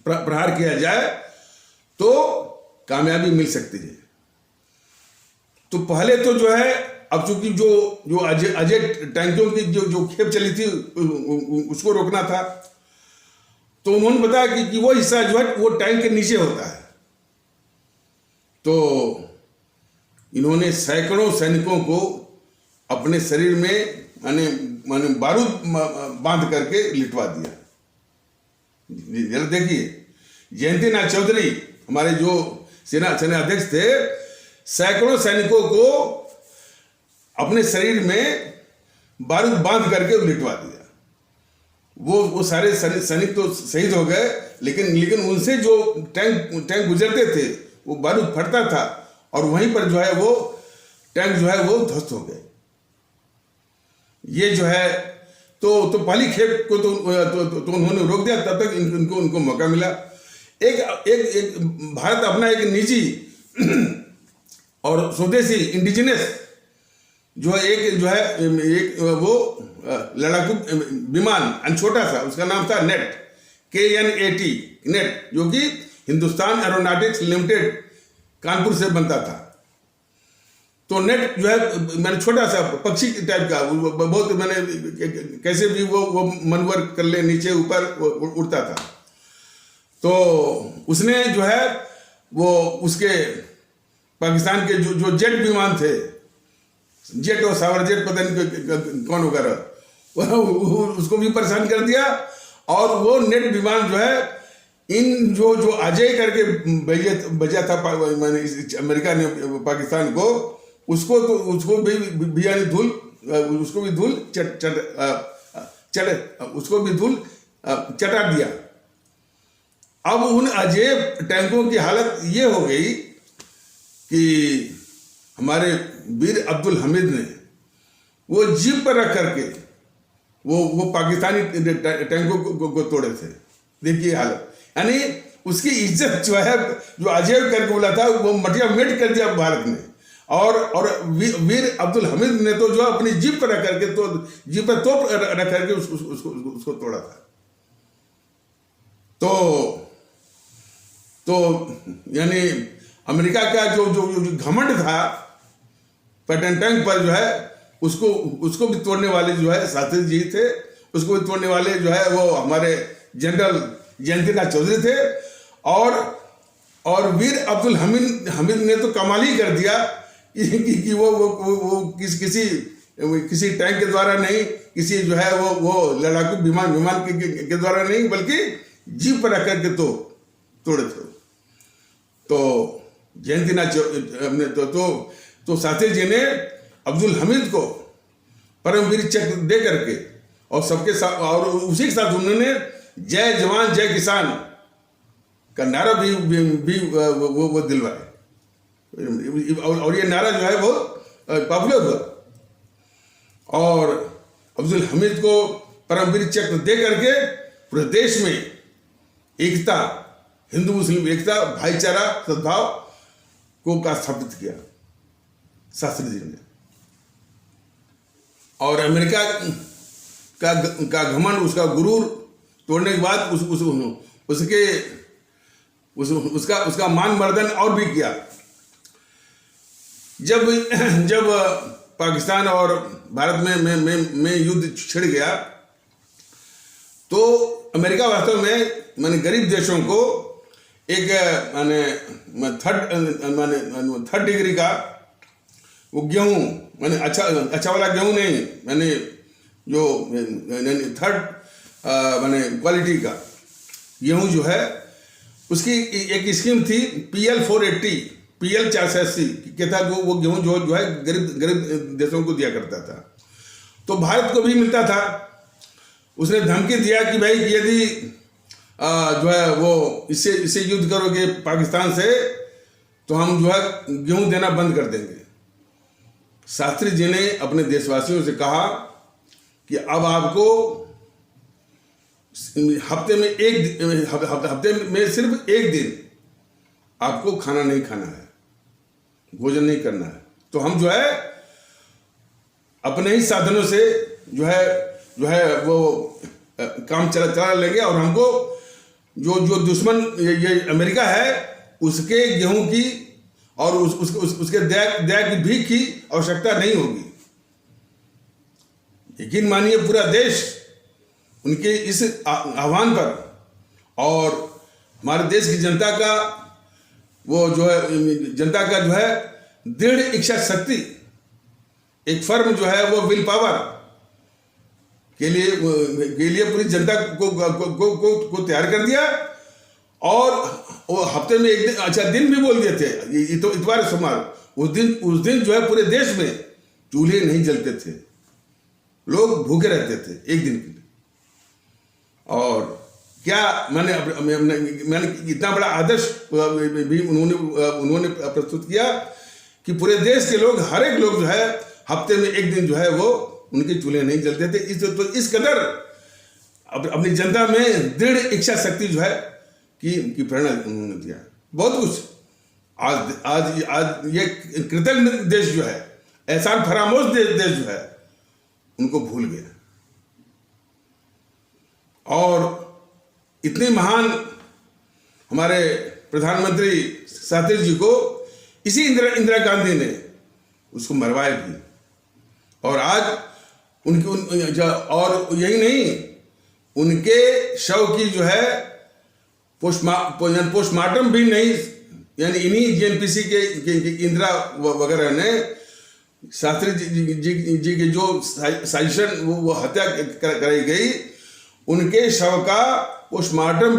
प्रहार किया जाए तो कामयाबी मिल सकती है। तो पहले तो जो है, अब चूंकि जो अजय टैंकों की जो खेप चली थी उसको रोकना था, तो उन्होंने बताया कि वो हिस्सा जो है वो टैंक के नीचे होता है। तो इन्होंने सैकड़ों सैनिकों को अपने शरीर में माने बारूद बांध करके लिटवा दिया। जरा देखिए, जयंतीनाथ चौधरी हमारे जो सेना अध्यक्ष थे, सैकड़ों सैनिकों को अपने शरीर में बारूद बांध करके लिटवा दिया। वो सारे सैनिक तो शहीद हो गए, लेकिन उनसे जो टैंक गुजरते थे वो बारूद फटता था, और वहीं पर जो है वो टैंक जो है वो ध्वस्त हो गए। ये जो है तो पहली खेप को तो उन्होंने रोक दिया। तब तक इनको मौका मिला। एक भारत अपना एक निजी और स्वदेशी इंडिजिनस जो है एक वो लड़ाकू विमान छोटा सा, उसका नाम था नेट, KN-80 नेट, जो कि हिंदुस्तान एरोनॉटिक्स लिमिटेड कानपुर से बनता था। तो नेट जो है मैंने छोटा सा पक्षी टाइप का, बहुत मैंने कैसे भी वो मनवर कर ले, नीचे ऊपर उड़ता था। तो उसने जो है वो उसके पाकिस्तान के जो जो जेट विमान थे, जेट और सावर जेट पता नहीं कौन वगैरह, उसको भी परेशान कर दिया। और वो नेट विमान जो है इन जो जो अजय करके भेजा था अमेरिका ने पाकिस्तान को, उसको भी यानी धूल, उसको भी धूल उसको भी धूल चटा दिया। अब उन अजय टैंकों की हालत ये हो गई कि हमारे वीर अब्दुल हमीद ने वो जीप पर रख करके वो पाकिस्तानी टैंकों को तोड़े थे। देखिए हालत, यानी उसकी इज्जत जो है, जो अजय करके बोला था, वो मटिया मेट कर दिया भारत ने। और वीर अब्दुल हमीद ने तो जो अपनी जीप पर रख करके, तो जीप पर तोप रख करके उसको तोड़ा था। तो यानी अमेरिका का जो घमंड था पैटर्न टैंक पर जो है, उसको भी तोड़ने वाले जो है शास्त्री जी थे। उसको भी तोड़ने वाले जो है वो हमारे जनरल जयंतीनाथ चौधरी थे। और वीर अब्दुल हमीद ने तो कमाल ही कर दिया कि वो किसी टैंक के द्वारा नहीं, किसी जो है वो लड़ाकू विमान के द्वारा नहीं, बल्कि जीप पर रख करके तो तोड़े थे। तो जयंतीनाथ हमने तो शास्त्री जी ने अब्दुल हमीद को परमवीर चक्र दे करके और सबके साथ, और उसी के साथ उन्होंने जय जवान जय किसान का नारा भी वो दिलवाए। और ये नारा जो है वो पॉपुलर हुआ। और अब्दुल हमीद को परमवीर चक्र दे करके पूरे देश में एकता, हिंदू मुस्लिम एकता, भाईचारा, सद्भाव को स्थापित किया शास्त्री जी ने। और अमेरिका का घमंड, उसका गुरूर तोड़ने के बाद उसका मान मर्दन और भी किया। जब पाकिस्तान और भारत में युद्ध छिड़ गया, तो अमेरिका वास्तव में माने गरीब देशों को एक थर्ड डिग्री का वो गेहूं, मैंने अच्छा वाला गेहूं नहीं, मैंने जो थर्ड मैंने क्वालिटी का गेहूं जो है, उसकी एक स्कीम थी PL 480, PL 480 के तहत वो गेहूं जो है गरीब देशों को दिया करता था। तो भारत को भी मिलता था। उसने धमकी दिया कि भाई यदि जो है वो इससे युद्ध करोगे पाकिस्तान से, तो हम जो है गेहूं देना बंद कर देंगे। शास्त्री जी ने अपने देशवासियों से कहा कि अब आपको हफ्ते में सिर्फ एक दिन आपको खाना नहीं खाना है, भोजन नहीं करना है। तो हम जो है अपने ही साधनों से जो है वो काम चला लेंगे, और हमको जो दुश्मन ये अमेरिका है उसके गेहूं की और उसके दया की भीख की आवश्यकता नहीं होगी। यकीन मानिए पूरा देश उनके इस आह्वान पर, और हमारे देश की जनता का वो जो है, जनता का जो है दृढ़ इच्छा शक्ति, एक फर्म जो है वो विल पावर के लिए पूरी जनता को तैयार कर दिया। और वो हफ्ते में एक दिन, अच्छा दिन भी बोल दिए थे, इतवार सोमवार, उस दिन जो है पूरे देश में चूल्हे नहीं जलते थे, लोग भूखे रहते थे एक दिन के लिए। और क्या मैंने इतना बड़ा आदर्श भी उन्होंने प्रस्तुत किया कि पूरे देश के लोग, हर एक लोग जो है हफ्ते में एक दिन जो है वो उनके चूल्हे नहीं जलते थे। तो इस कदर अपनी जनता में दृढ़ इच्छा शक्ति जो है कि प्रेरणा उन्होंने दिया। बहुत कुछ आज ये कृतज्ञ देश जो है, एहसान फरामोश देश जो है, उनको भूल गया। और इतने महान हमारे प्रधानमंत्री शास्त्री जी को इसी इंदिरा गांधी ने उसको मरवाया भी। और आज और यही नहीं, उनके शव की जो है पोस्टमार्टम भी नहीं यानी इन्हीं जीएनपीसी के इंदिरा वगैरह ने शास्त्री जी की जो साजिशन वो हत्या कराई गई, उनके शव का पोस्टमार्टम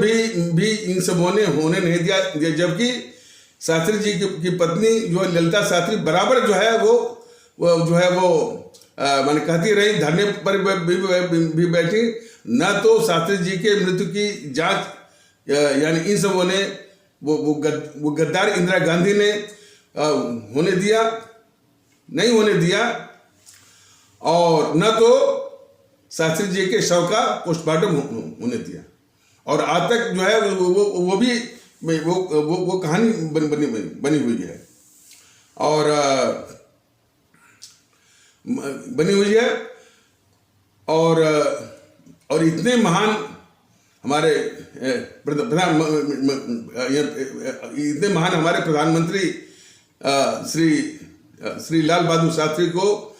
भी इन सबों ने होने नहीं दिया, जबकि शास्त्री जी की पत्नी जो ललिता शास्त्री बराबर जो है वो मैंने कहती रही, धरने पर भी बैठी, न तो शास्त्री जी के मृत्यु की जांच यानी इन सबों ने वो गद्दार इंदिरा गांधी ने नहीं होने दिया, और न तो शास्त्री जी के शव का पोस्टमार्टम होने दिया। और आज तक जो है वो भी वो कहानी बनी हुई है और बनी हुई है और इतने महान हमारे प्रधानमंत्री श्री लाल बहादुर शास्त्री को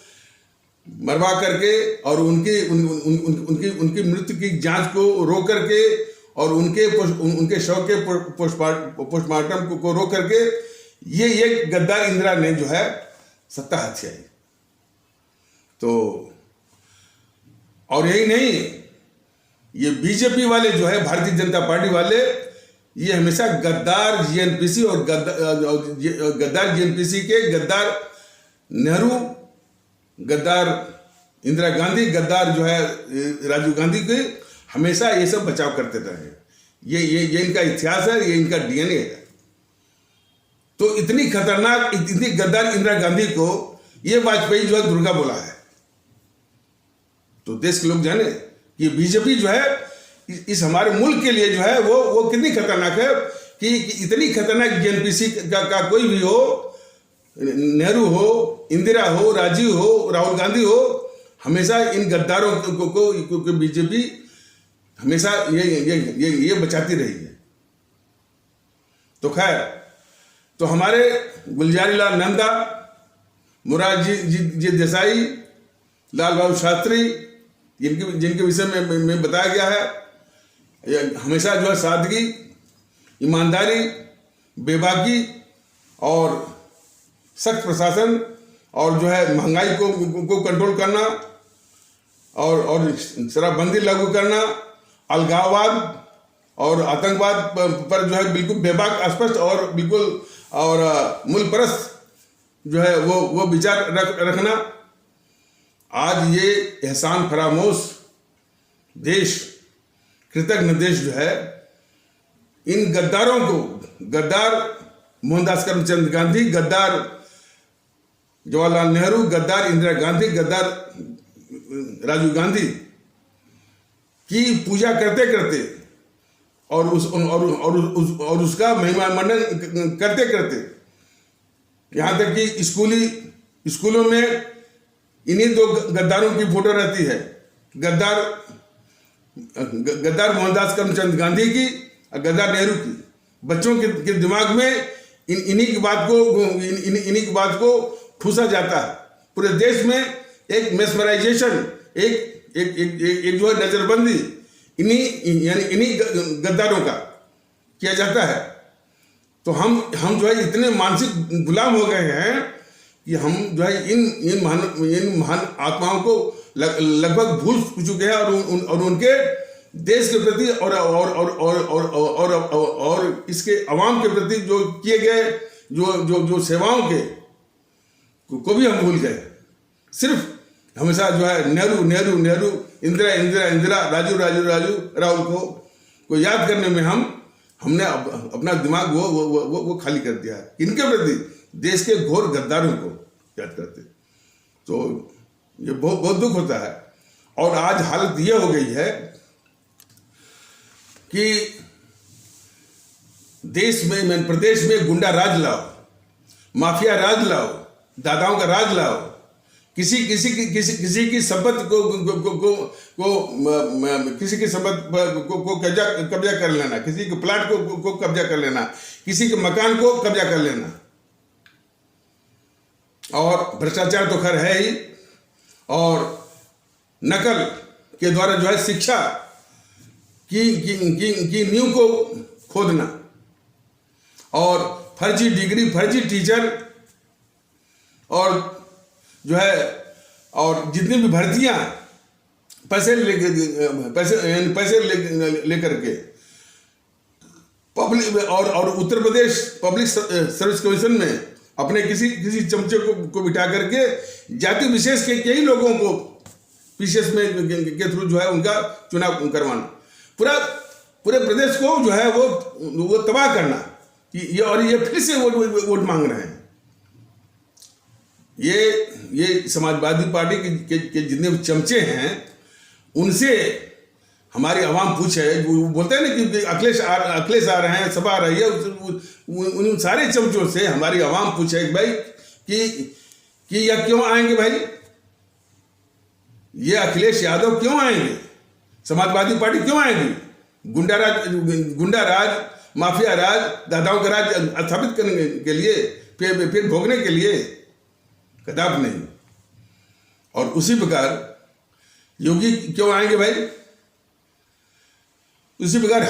मरवा करके और उनकी मृत्यु की जांच को रोक करके और उनके शव के पोस्टमार्टम को रोक करके ये गद्दार इंदिरा ने जो है सत्ता हाथ आई। तो और यही नहीं, ये बीजेपी वाले जो है, भारतीय जनता पार्टी वाले, ये हमेशा गद्दार जीएनपीसी और गद्दार जीएनपीसी के गद्दार नेहरू, गद्दार इंदिरा गांधी, गद्दार जो है राजीव गांधी के हमेशा ये सब बचाव करते रहे। ये इनका इतिहास है, ये इनका डीएनए है। तो इतनी खतरनाक, इतनी गद्दार इंदिरा गांधी को ये वाजपेयी जो है दुर्गा बोला है। तो देश के लोग जाने कि बीजेपी जो है इस हमारे मुल्क के लिए जो है वो कितनी खतरनाक है कि इतनी खतरनाक जीएनपीसी का कोई भी हो, नेहरू हो, इंदिरा हो, राजीव हो, राहुल गांधी हो, हमेशा इन गद्दारों को बीजेपी हमेशा ये बचाती रही है। तो खैर, तो हमारे गुलजारी लाल नंदा, मोरारजी जी देसाई, लाल बहादुर शास्त्री, जिनके विषय में बताया गया है, हमेशा जो है सादगी, ईमानदारी, बेबाकी और सख्त प्रशासन और जो है महंगाई को कंट्रोल करना और शराबबंदी लागू करना, अलगाववाद और आतंकवाद पर जो है बिल्कुल बेबाक, स्पष्ट और बिल्कुल और मुल्क परस्त जो है वो विचार रखना। आज ये एहसान फरामोश देश, कृतज्ञ देश जो है, इन गद्दारों को, गद्दार मोहनदास करमचंद गांधी, गद्दार जवाहरलाल नेहरू, गद्दार इंदिरा गांधी, गद्दार राजीव गांधी की पूजा करते करते और उसका महिमा मंडन करते करते, यहाँ तक कि स्कूलों में इन्हीं दो गद्दारों की फोटो रहती है, गद्दार मोहनदास करमचंद गांधी की और गद्दार नेहरू की। बच्चों के दिमाग में इन्हीं की बात को ठूसा जाता है। पूरे देश में एक मेस्मराइजेशन, एक जो है नजरबंदी इन्हीं गद्दारों का किया जाता है। तो हम जो है इतने मानसिक गुलाम हो गए हैं कि हम जो है इन महान आत्माओं को लगभग भूल चुके हैं और उनके देश के प्रति और इसके अवाम के प्रति जो किए गए जो सेवाओं को भी हम भूल गए। सिर्फ हमेशा जो है नेहरू, इंदिरा, राहुल को याद करने में हमने अपना दिमाग वो खाली कर दिया है। इनके प्रति, देश के घोर गद्दारों को याद करते। तो ये बहुत दुख होता है। और आज हालत ये हो गई है कि प्रदेश में गुंडा राज लाओ, माफिया राज लाओ, दादाओं का राज लाओ, किसी की संपत्ति किसी की संपत्ति को कब्जा कर लेना, किसी के प्लाट को कब्जा कर लेना, किसी के मकान को कब्जा कर लेना। और भ्रष्टाचार तो खैर है ही, और नकल के द्वारा जो है शिक्षा की नींव को खोदना और फर्जी डिग्री, फर्जी टीचर, और जो है और जितनी भी भर्तियां पैसे लेकर के पब्लिक और Uttar Pradesh public service commission में अपने किसी चमचे को बिठा करके जाति विशेष के कई लोगों को पीसीएस में के थ्रू जो है उनका चुनाव करवाना, पूरे प्रदेश को जो है वो तबाह करना, ये फिर से वोट मांग रहे हैं। ये समाजवादी पार्टी के जितने चमचे हैं उनसे हमारी आवाम पूछे, वो बोलते हैं ना कि अखिलेश आ रहे हैं, सभा आ रही है, उन सारे चमचों से हमारी आवाम पूछे भाई कि यह क्यों आएंगे भाई, ये अखिलेश यादव क्यों आएंगे, समाजवादी पार्टी क्यों आएगी, गुंडा राज, माफिया राज, दादाओं का राज स्थापित करने के लिए, फिर भोगने के लिए? कदापि नहीं। और उसी प्रकार योगी क्यों आएंगे भाई? उसी प्रकार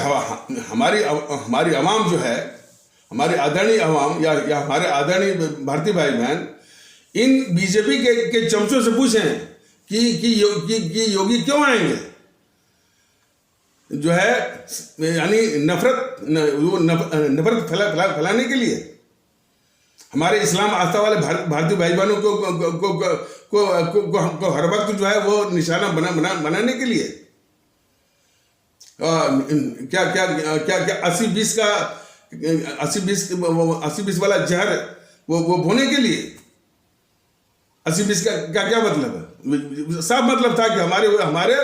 हमारी आवाम जो है, हमारे आदरणीय आवाम या हमारे आदरणीय भारतीय भाई बहन इन बीजेपी के चमचों से पूछें कि योगी क्यों आएंगे, जो है यानी नफरत फैलाने के लिए, हमारे इस्लाम आस्था वाले भारतीय भाई बहनों को हर वक्त जो है वो निशाना बनाने के लिए, क्या 80-20 वाला जहर वो बोने के लिए। 80-20 का क्या मतलब है? साफ मतलब था कि हमारे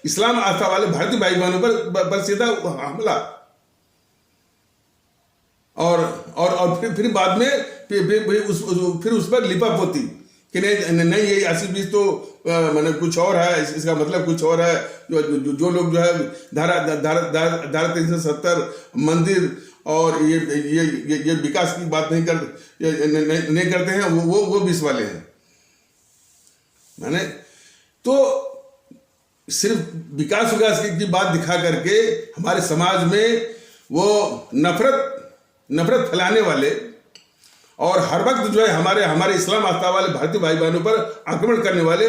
इस्लाम आस्था वाले भारतीय भाई बहनों पर सीधा हमला, और फिर बाद में फिर उस पर लिपापोती कि नहीं ये 80-20 तो मैंने कुछ और है, इसका मतलब कुछ और है। जो लोग जो है धारा 370 मंदिर और ये विकास की बात नहीं करते हैं, वो 20 वाले हैं। मैंने तो सिर्फ विकास की बात दिखा करके हमारे समाज में वो नफरत फैलाने वाले और हर वक्त जो है हमारे इस्लाम आस्था वाले भारतीय भाई बहनों पर आक्रमण करने वाले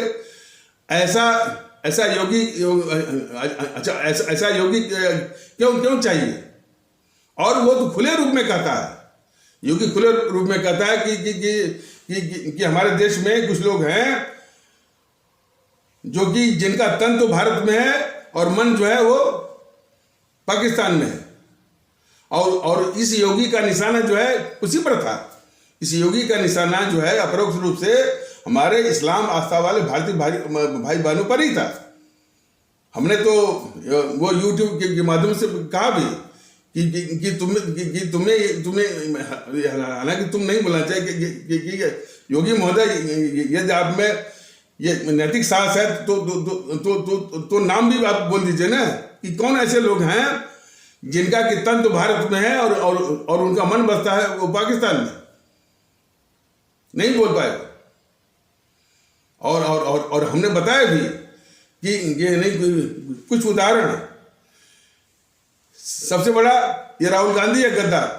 ऐसा योगी क्यों चाहिए? और वो तो खुले रूप में कहता है, योगी खुले रूप में कहता है कि हमारे देश में कुछ लोग हैं जो कि जिनका तन तो भारत में है और मन जो है वो पाकिस्तान में है, और इस योगी का निशाना जो है उसी पर था। इस योगी का निशाना जो है अपरोक्ष रूप से हमारे इस्लाम आस्था वाले भारतीय भाई बहनों पर ही था। हमने तो वो यूट्यूब के माध्यम से कहा भी कि तुम्हें हालांकि तुम नहीं बोलना चाहिए कि योगी महोदय यदि आप में ये नैतिक साहस है तो नाम भी आप बोल दीजिए ना कि कौन ऐसे लोग हैं जिनका कि तन तो भारत में है और उनका मन बसता है वो पाकिस्तान में। नहीं बोल पाए। और हमने बताया भी कि ये नहीं कुछ उदाहरण। सबसे बड़ा ये राहुल गांधी है गद्दार,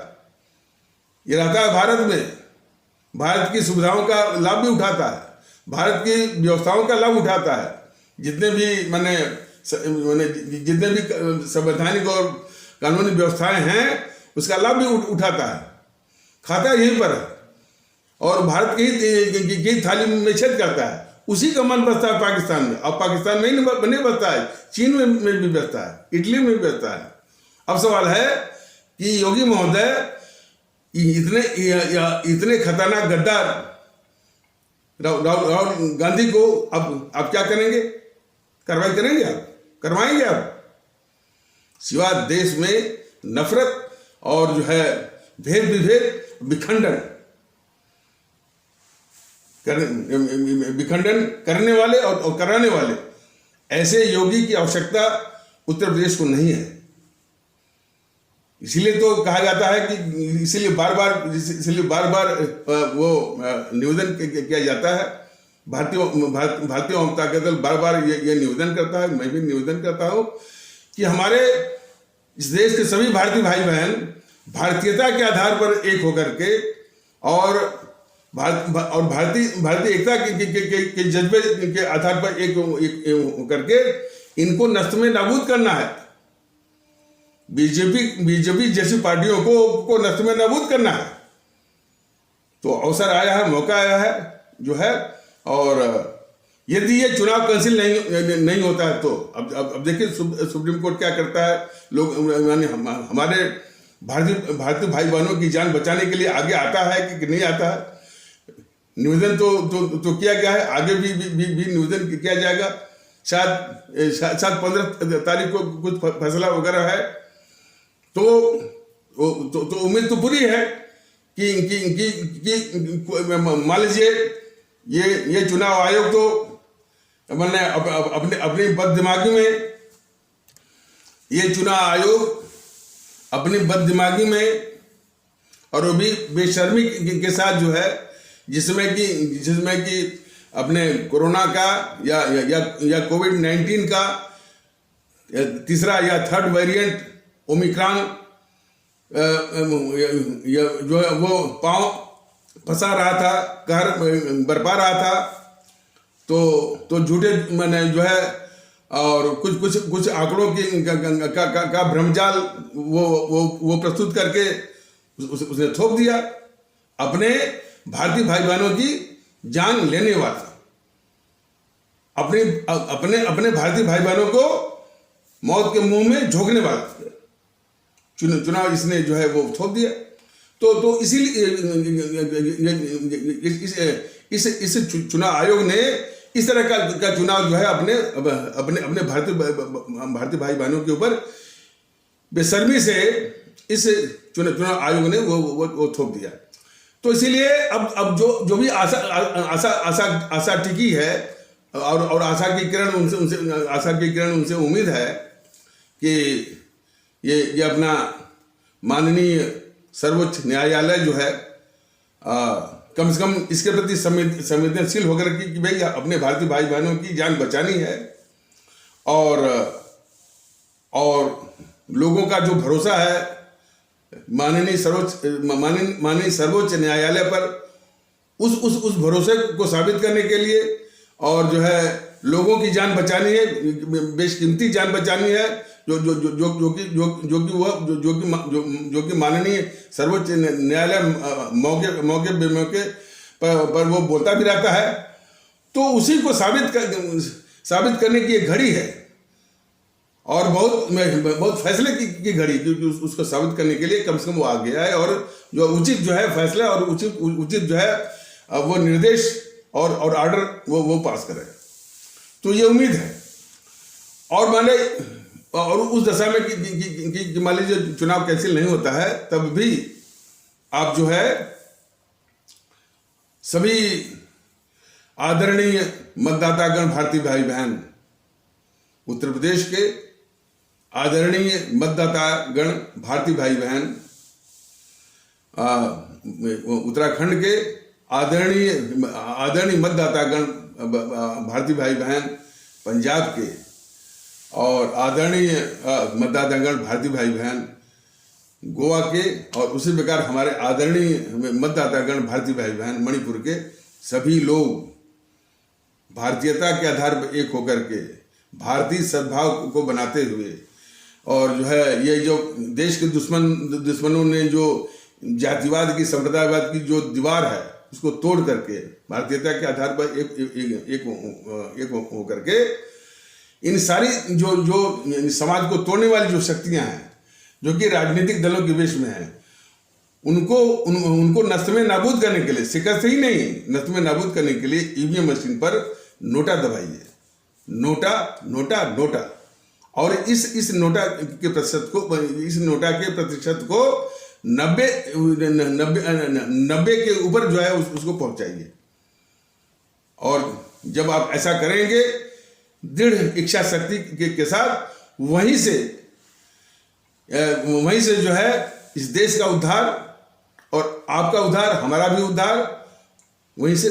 ये रहता है भारत में, भारत की सुविधाओं का लाभ भी उठाता है, भारत की व्यवस्थाओं का लाभ उठाता है, जितने भी संवैधानिक और कानूनी व्यवस्थाएं हैं उसका लाभ भी उठाता है, खाता यहीं पर है और भारत की थाली में छेद करता है। उसी का मन बसता है पाकिस्तान में। अब पाकिस्तान में नहीं बसता है, चीन में भी बसता है, इटली में भी बसता है। अब सवाल है कि योगी महोदय इतने खतरनाक गद्दार राहुल गांधी को अब क्या करेंगे? कार्रवाई करेंगे? आप करवाएंगे? आप सिवा देश में नफरत और जो है भेद विभेद विखंडन करने वाले और कराने वाले ऐसे योगी की आवश्यकता उत्तर प्रदेश को नहीं है। इसीलिए तो कहा जाता है कि इसीलिए बार बार वो निवेदन किया जाता है। भारतीय जनता दल बार बार ये निवेदन करता है, मैं भी निवेदन करता हूँ कि हमारे इस देश के सभी भारतीय भाई बहन भारतीयता के आधार पर एक होकर के और भारतीय एकता के जज्बे के आधार पर एक होकर के इनको नष्ट में नाबूद करना है। बीजेपी जैसी पार्टियों को नष्ट में नाबूद करना है। तो अवसर आया है, मौका आया है जो है। और यदि ये चुनाव कैंसिल नहीं होता है तो अब देखिए सुप्रीम कोर्ट क्या करता है। लोग हमारे भारतीय भाई बहनों की जान बचाने के लिए आगे आता है कि नहीं आता है। निवेदन तो किया गया है, आगे भी निवेदन किया जाएगा। शायद 15 तारीख को कुछ फैसला वगैरह है। तो उम्मीद तो पूरी है कि मान लीजिए ये चुनाव आयोग तो मैंने अपनी बददिमागी में, ये चुनाव आयोग अपनी बददिमागी में और वो भी बेशर्मी के साथ जो है, जिसमें कि अपने कोरोना का या कोविड-19 का तीसरा या थर्ड वेरिएंट ओमिक्रॉन जो है वो पांव फंसा रहा था, कहर बरपा रहा था। तो झूठे मैंने जो है और कुछ आंकड़ों का भ्रमजाल वो प्रस्तुत करके उसने थोप दिया। अपने भारतीय भाई बहनों की जान लेने वाला, अपने भारतीय भाई बहनों को मौत के मुंह में झोंकने वाला चुनाव इसने जो है वो थोप दिया। तो इसीलिए इस चुनाव आयोग ने इस तरह का चुनाव जो है अपने भारतीय भाई बहनों के ऊपर बेशर्मी से इस चुनाव आयोग ने वो थोप दिया। तो इसीलिए अब जो भी आशा टिकी है और आशा की किरण उनसे उम्मीद है कि ये अपना माननीय सर्वोच्च न्यायालय जो है कम से कम इसके प्रति संवेदनशील होकर कि भाई अपने भारतीय भाई बहनों की जान बचानी है। और लोगों का जो भरोसा है माननीय सर्वोच्च न्यायालय पर, उस भरोसे को साबित करने के लिए और जो है लोगों की जान बचानी है, बेशकीमती जान बचानी है, जो कि माननीय सर्वोच्च न्यायालय मौके बेमौके पर वो बोलता भी रहता है। तो उसी को साबित करने की एक घड़ी है और बहुत फैसले की घड़ी, क्योंकि उसको साबित करने के लिए कम से कम वो आ गया है और जो उचित जो है फैसला और उचित जो है वो निर्देश और ऑर्डर वो पास करे। तो ये उम्मीद है। और उस दशा में कि मान लीजिए चुनाव कैंसिल नहीं होता है, तब भी आप जो है सभी आदरणीय मतदातागण, भारतीय भाई बहन, उत्तर प्रदेश के आदरणीय मतदातागण, भारतीय भाई बहन, उत्तराखंड के आदरणीय मतदातागण, भारतीय भाई बहन, पंजाब के और आदरणीय मतदातागण, भारतीय भाई बहन, गोवा के, और उसी प्रकार हमारे आदरणीय मतदातागण, भारतीय भाई बहन, मणिपुर के सभी लोग भारतीयता के आधार पर एक होकर के भारतीय सद्भाव को बनाते हुए और जो है ये जो देश के दुश्मनों ने जो जातिवाद की, संप्रदायवाद की जो दीवार है उसको तोड़ करके भारतीयता के आधार पर एक होकर के इन सारी जो समाज को तोड़ने वाली जो शक्तियां हैं, जो कि राजनीतिक दलों के वेश में हैं, उनको नष्ट में नाबूद करने के लिए, शिकस्त ही नहीं, नष्ट में नाबूद करने के लिए ईवीएम मशीन पर नोटा दबाइए, नोटा। और इस नोटा के प्रतिशत को 90 के ऊपर जो है उसको पहुंचाइए। और जब आप ऐसा करेंगे दृढ़ इच्छा शक्ति के साथ, वहीं से जो है इस देश का उद्धार और आपका उद्धार, हमारा भी उद्धार वहीं से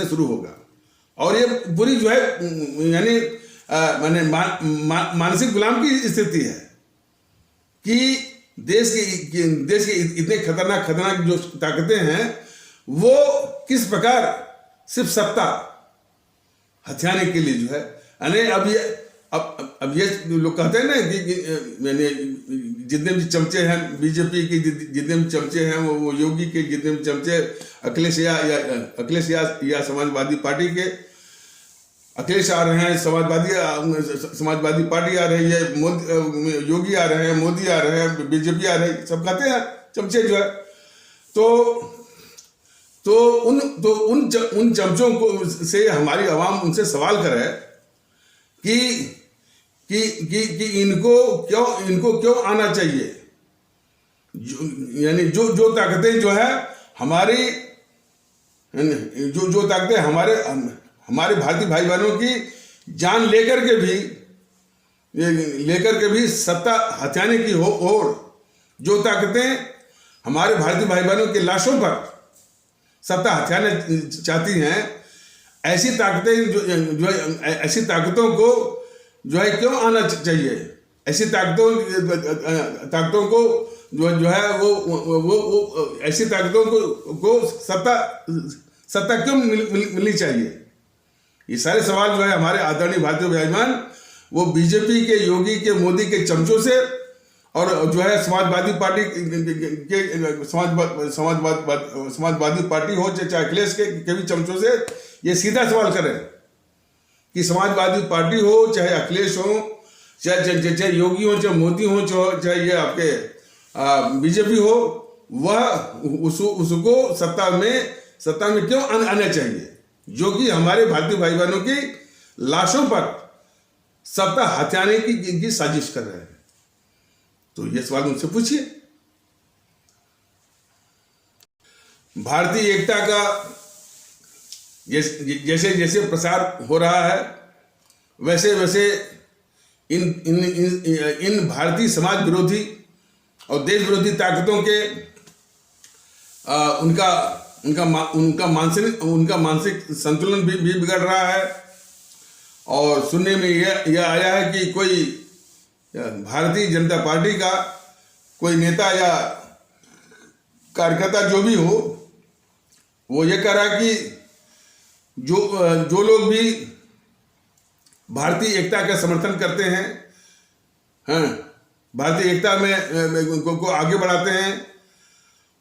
शुरू होगा। और ये पूरी जो है यानी मानसिक गुलाम की स्थिति है कि देश के इतने खतरनाक जो ताकतें हैं वो किस प्रकार सिर्फ सत्ता हथियाने के लिए जो है, यानी अब ये लोग कहते हैं ना कि मैंने जितने भी चमचे हैं बीजेपी के, जितने भी चमचे हैं वो योगी के, जितने भी चमचे अखिलेश या समाजवादी पार्टी के, अखिलेश आ रहे हैं, समाजवादी पार्टी आ रही है, योगी आ रहे हैं, मोदी आ रहे हैं, बीजेपी आ रही है, सब कहते हैं चमचे जो है। तो उन चमचों को से हमारी आवाम उनसे सवाल करे कि इनको क्यों आना चाहिए, यानी जो ताकतें जो है हमारी, जो ताकतें हमारे भारतीय भाई बहनों की जान लेकर के भी सत्ता हथियाने की और जो ताकतें हमारे भारतीय भाई बहनों की लाशों पर सत्ता हथियाने चाहती हैं, ऐसी ताकतों को जो है क्यों आना चाहिए, ऐसी ताकतों को जो है वो ऐसी ताकतों को सत्ता क्यों मिलनी चाहिए। ये सारे सवाल जो है हमारे आदरणीय भारतीय भाईमान वो बीजेपी के, योगी के, मोदी के चमचों से और जो है समाजवादी पार्टी के समाजवादी पार्टी हो चाहे अखिलेश के भी चमचों से ये सीधा सवाल करें कि समाजवादी पार्टी हो चाहे अखिलेश हो, चाहे योगी हो, चाहे मोदी हो, चाहे ये आपके बीजेपी हो, वह उसको सत्ता में क्यों आना चाहिए, जो कि हमारे भारतीय भाई बहनों की लाशों पर सत्ता हथियाने की साजिश कर रहे हैं। तो ये सवाल उनसे पूछिए। भारतीय एकता का जैसे जैसे प्रसार हो रहा है वैसे वैसे इन भारतीय समाज विरोधी और देश विरोधी ताकतों के उनका मानसिक संतुलन भी बिगड़ रहा है। और सुनने में यह आया है कि कोई भारतीय जनता पार्टी का कोई नेता या कार्यकर्ता जो भी हो, वो ये कह रहा है कि जो लोग भी भारतीय एकता का समर्थन करते हैं, हाँ, भारतीय एकता में को आगे बढ़ाते हैं,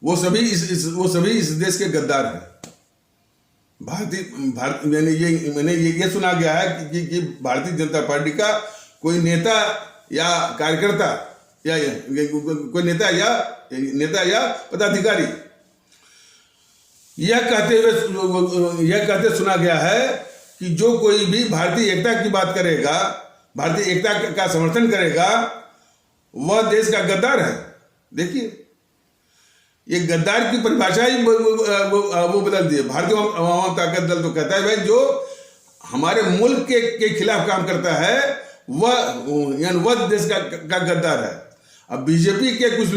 वो सभी इस देश के गद्दार हैं। मैंने ये सुना गया है कि भारतीय जनता पार्टी का कोई नेता या कार्यकर्ता या कोई नेता या पदाधिकारी यह कहते सुना गया है कि जो कोई भी भारतीय एकता की बात करेगा, भारतीय एकता का समर्थन करेगा, वह देश का गद्दार है। देखिए, ये गद्दार की परिभाषा ही वो बदल दी है। भारतीय आवाम ताकत दल तो कहता है भाई जो हमारे मुल्क के खिलाफ काम करता है वह देश का गद्दार है। अब बीजेपी के कुछ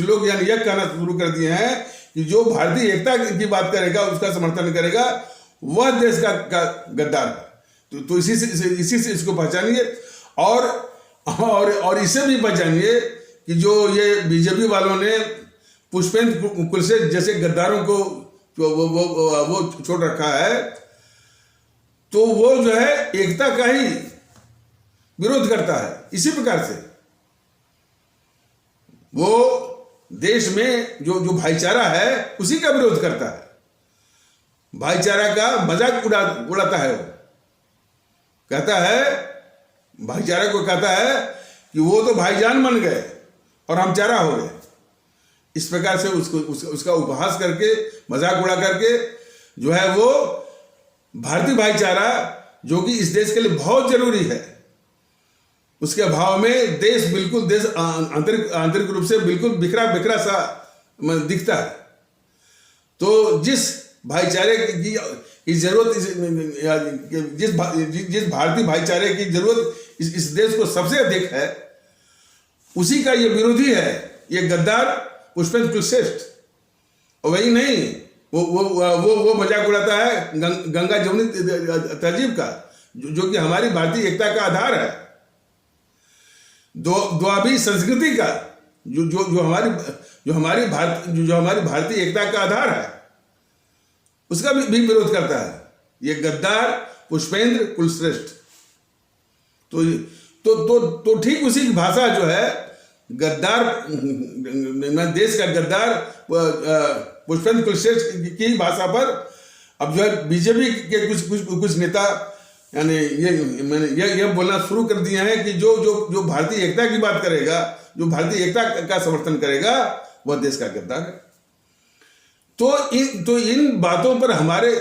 लोग यानी यह कहना शुरू कर दिए हैं कि जो भारतीय एकता की बात करेगा, उसका समर्थन करेगा, वह देश का गद्दार है। तो इसी से इसको पहचानिए और इससे भी पहचानिए कि जो ये बीजेपी वालों ने पुष्पेंद्र कुलशेखर जैसे गद्दारों को वो छोड़ रखा है, तो वो जो है एकता का ही विरोध करता है। इसी प्रकार से वो देश में जो भाईचारा है उसी का विरोध करता है, भाईचारा का मजाक उड़ाता है। वो कहता है, भाईचारा को कहता है कि वो तो भाईजान बन गए और हम चारा हो गए। इस प्रकार से उसका उपहास करके, मजाक उड़ा करके जो है वो भारतीय भाईचारा जो कि इस देश के लिए बहुत जरूरी है, उसके अभाव में देश आंतरिक रूप से बिल्कुल बिखरा सा दिखता है। तो जिस भाईचारे की जरूरत, जिस भारतीय भाईचारे की जरूरत इस देश को सबसे अधिक है, उसी का ये विरोधी है, ये गद्दार पुष्पेंद्र कुलशेखर। और वही नहीं, वो मजाक उड़ाता है गंगा जमुनी तहजीब का, जो कि हमारी भारतीय एकता का आधार है, द्वाबी संस्कृति का, जो हमारी भारतीय एकता का आधार है, उसका भी विरोध करता है। ये गद्दार पुष्पेंद्र कुलश्रेष्ठ। तो ठीक उसी की भाषा जो है गद्दार, देश का गद्दार पुष्पेंद्र कुलश्रेष्ठ की भाषा पर अब जो है बीजेपी के कुछ नेता यानी ये बोलना शुरू कर दिए हैं कि जो भारतीय एकता की बात करेगा, जो भारतीय एकता का समर्थन करेगा, वह देश का गद्दार है। तो इन बातों पर हमारी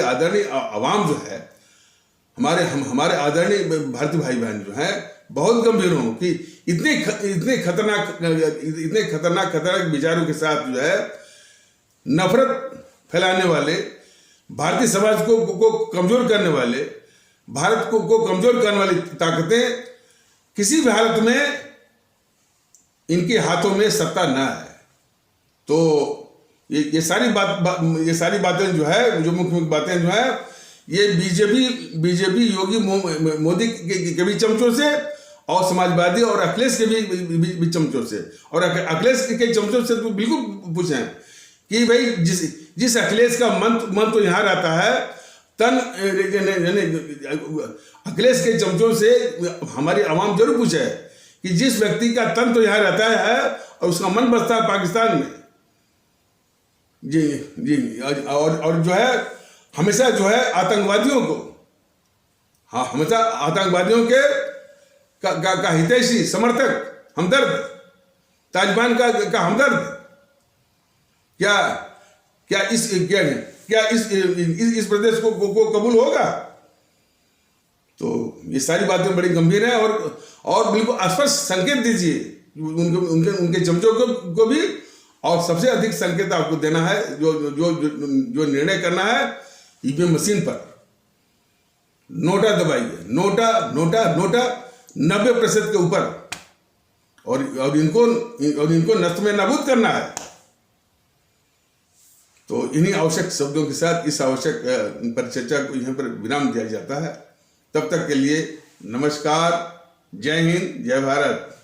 आदरणीय आवाम जो है, हमारे आदरणीय भारतीय भाई बहन जो हैं बहुत गंभीर हों कि इतने खतरनाक विचारों के साथ जो है नफरत फैलाने वाले, भारतीय समाज को कमजोर करने वाले, भारत को कमजोर करने वाली ताकतें किसी भी हालत में इनके हाथों में सत्ता न है। तो ये सारी बातें जो है, जो मुख्य बातें जो है, ये बीजेपी योगी मोदी के भी चमचों से और समाजवादी और अखिलेश के भी चमचों से, और अखिलेश के चमचों से तो बिल्कुल पूछें कि भाई जिस अखिलेश का मन तो यहाँ रहता है, तन अखिलेश के चमचों से हमारी आवाम जरूर पूछे कि जिस व्यक्ति का तन तो यहाँ रहता है और उसका मन बसता है पाकिस्तान में, जी और जो है हमेशा जो है आतंकवादियों को, हाँ, हमेशा आतंकवादियों के का हितैषी, समर्थक, हमदर्द, तालिबान का हमदर्द, क्या इस प्रदेश को कबूल होगा? तो ये सारी बातें बड़ी गंभीर है और बिल्कुल स्पष्ट संकेत दीजिए उनके चमचों को भी, और सबसे अधिक संकेत आपको देना है, जो निर्णय करना है ईवीएम मशीन पर। नोटा दबाइए, नोटा 90% के ऊपर, और इनको नष्ट में नाबूद करना है। तो इन्हीं आवश्यक शब्दों के साथ इस आवश्यक परिचर्चा को यहाँ पर विराम दिया जाता है। तब तक के लिए नमस्कार, जय हिंद, जय भारत।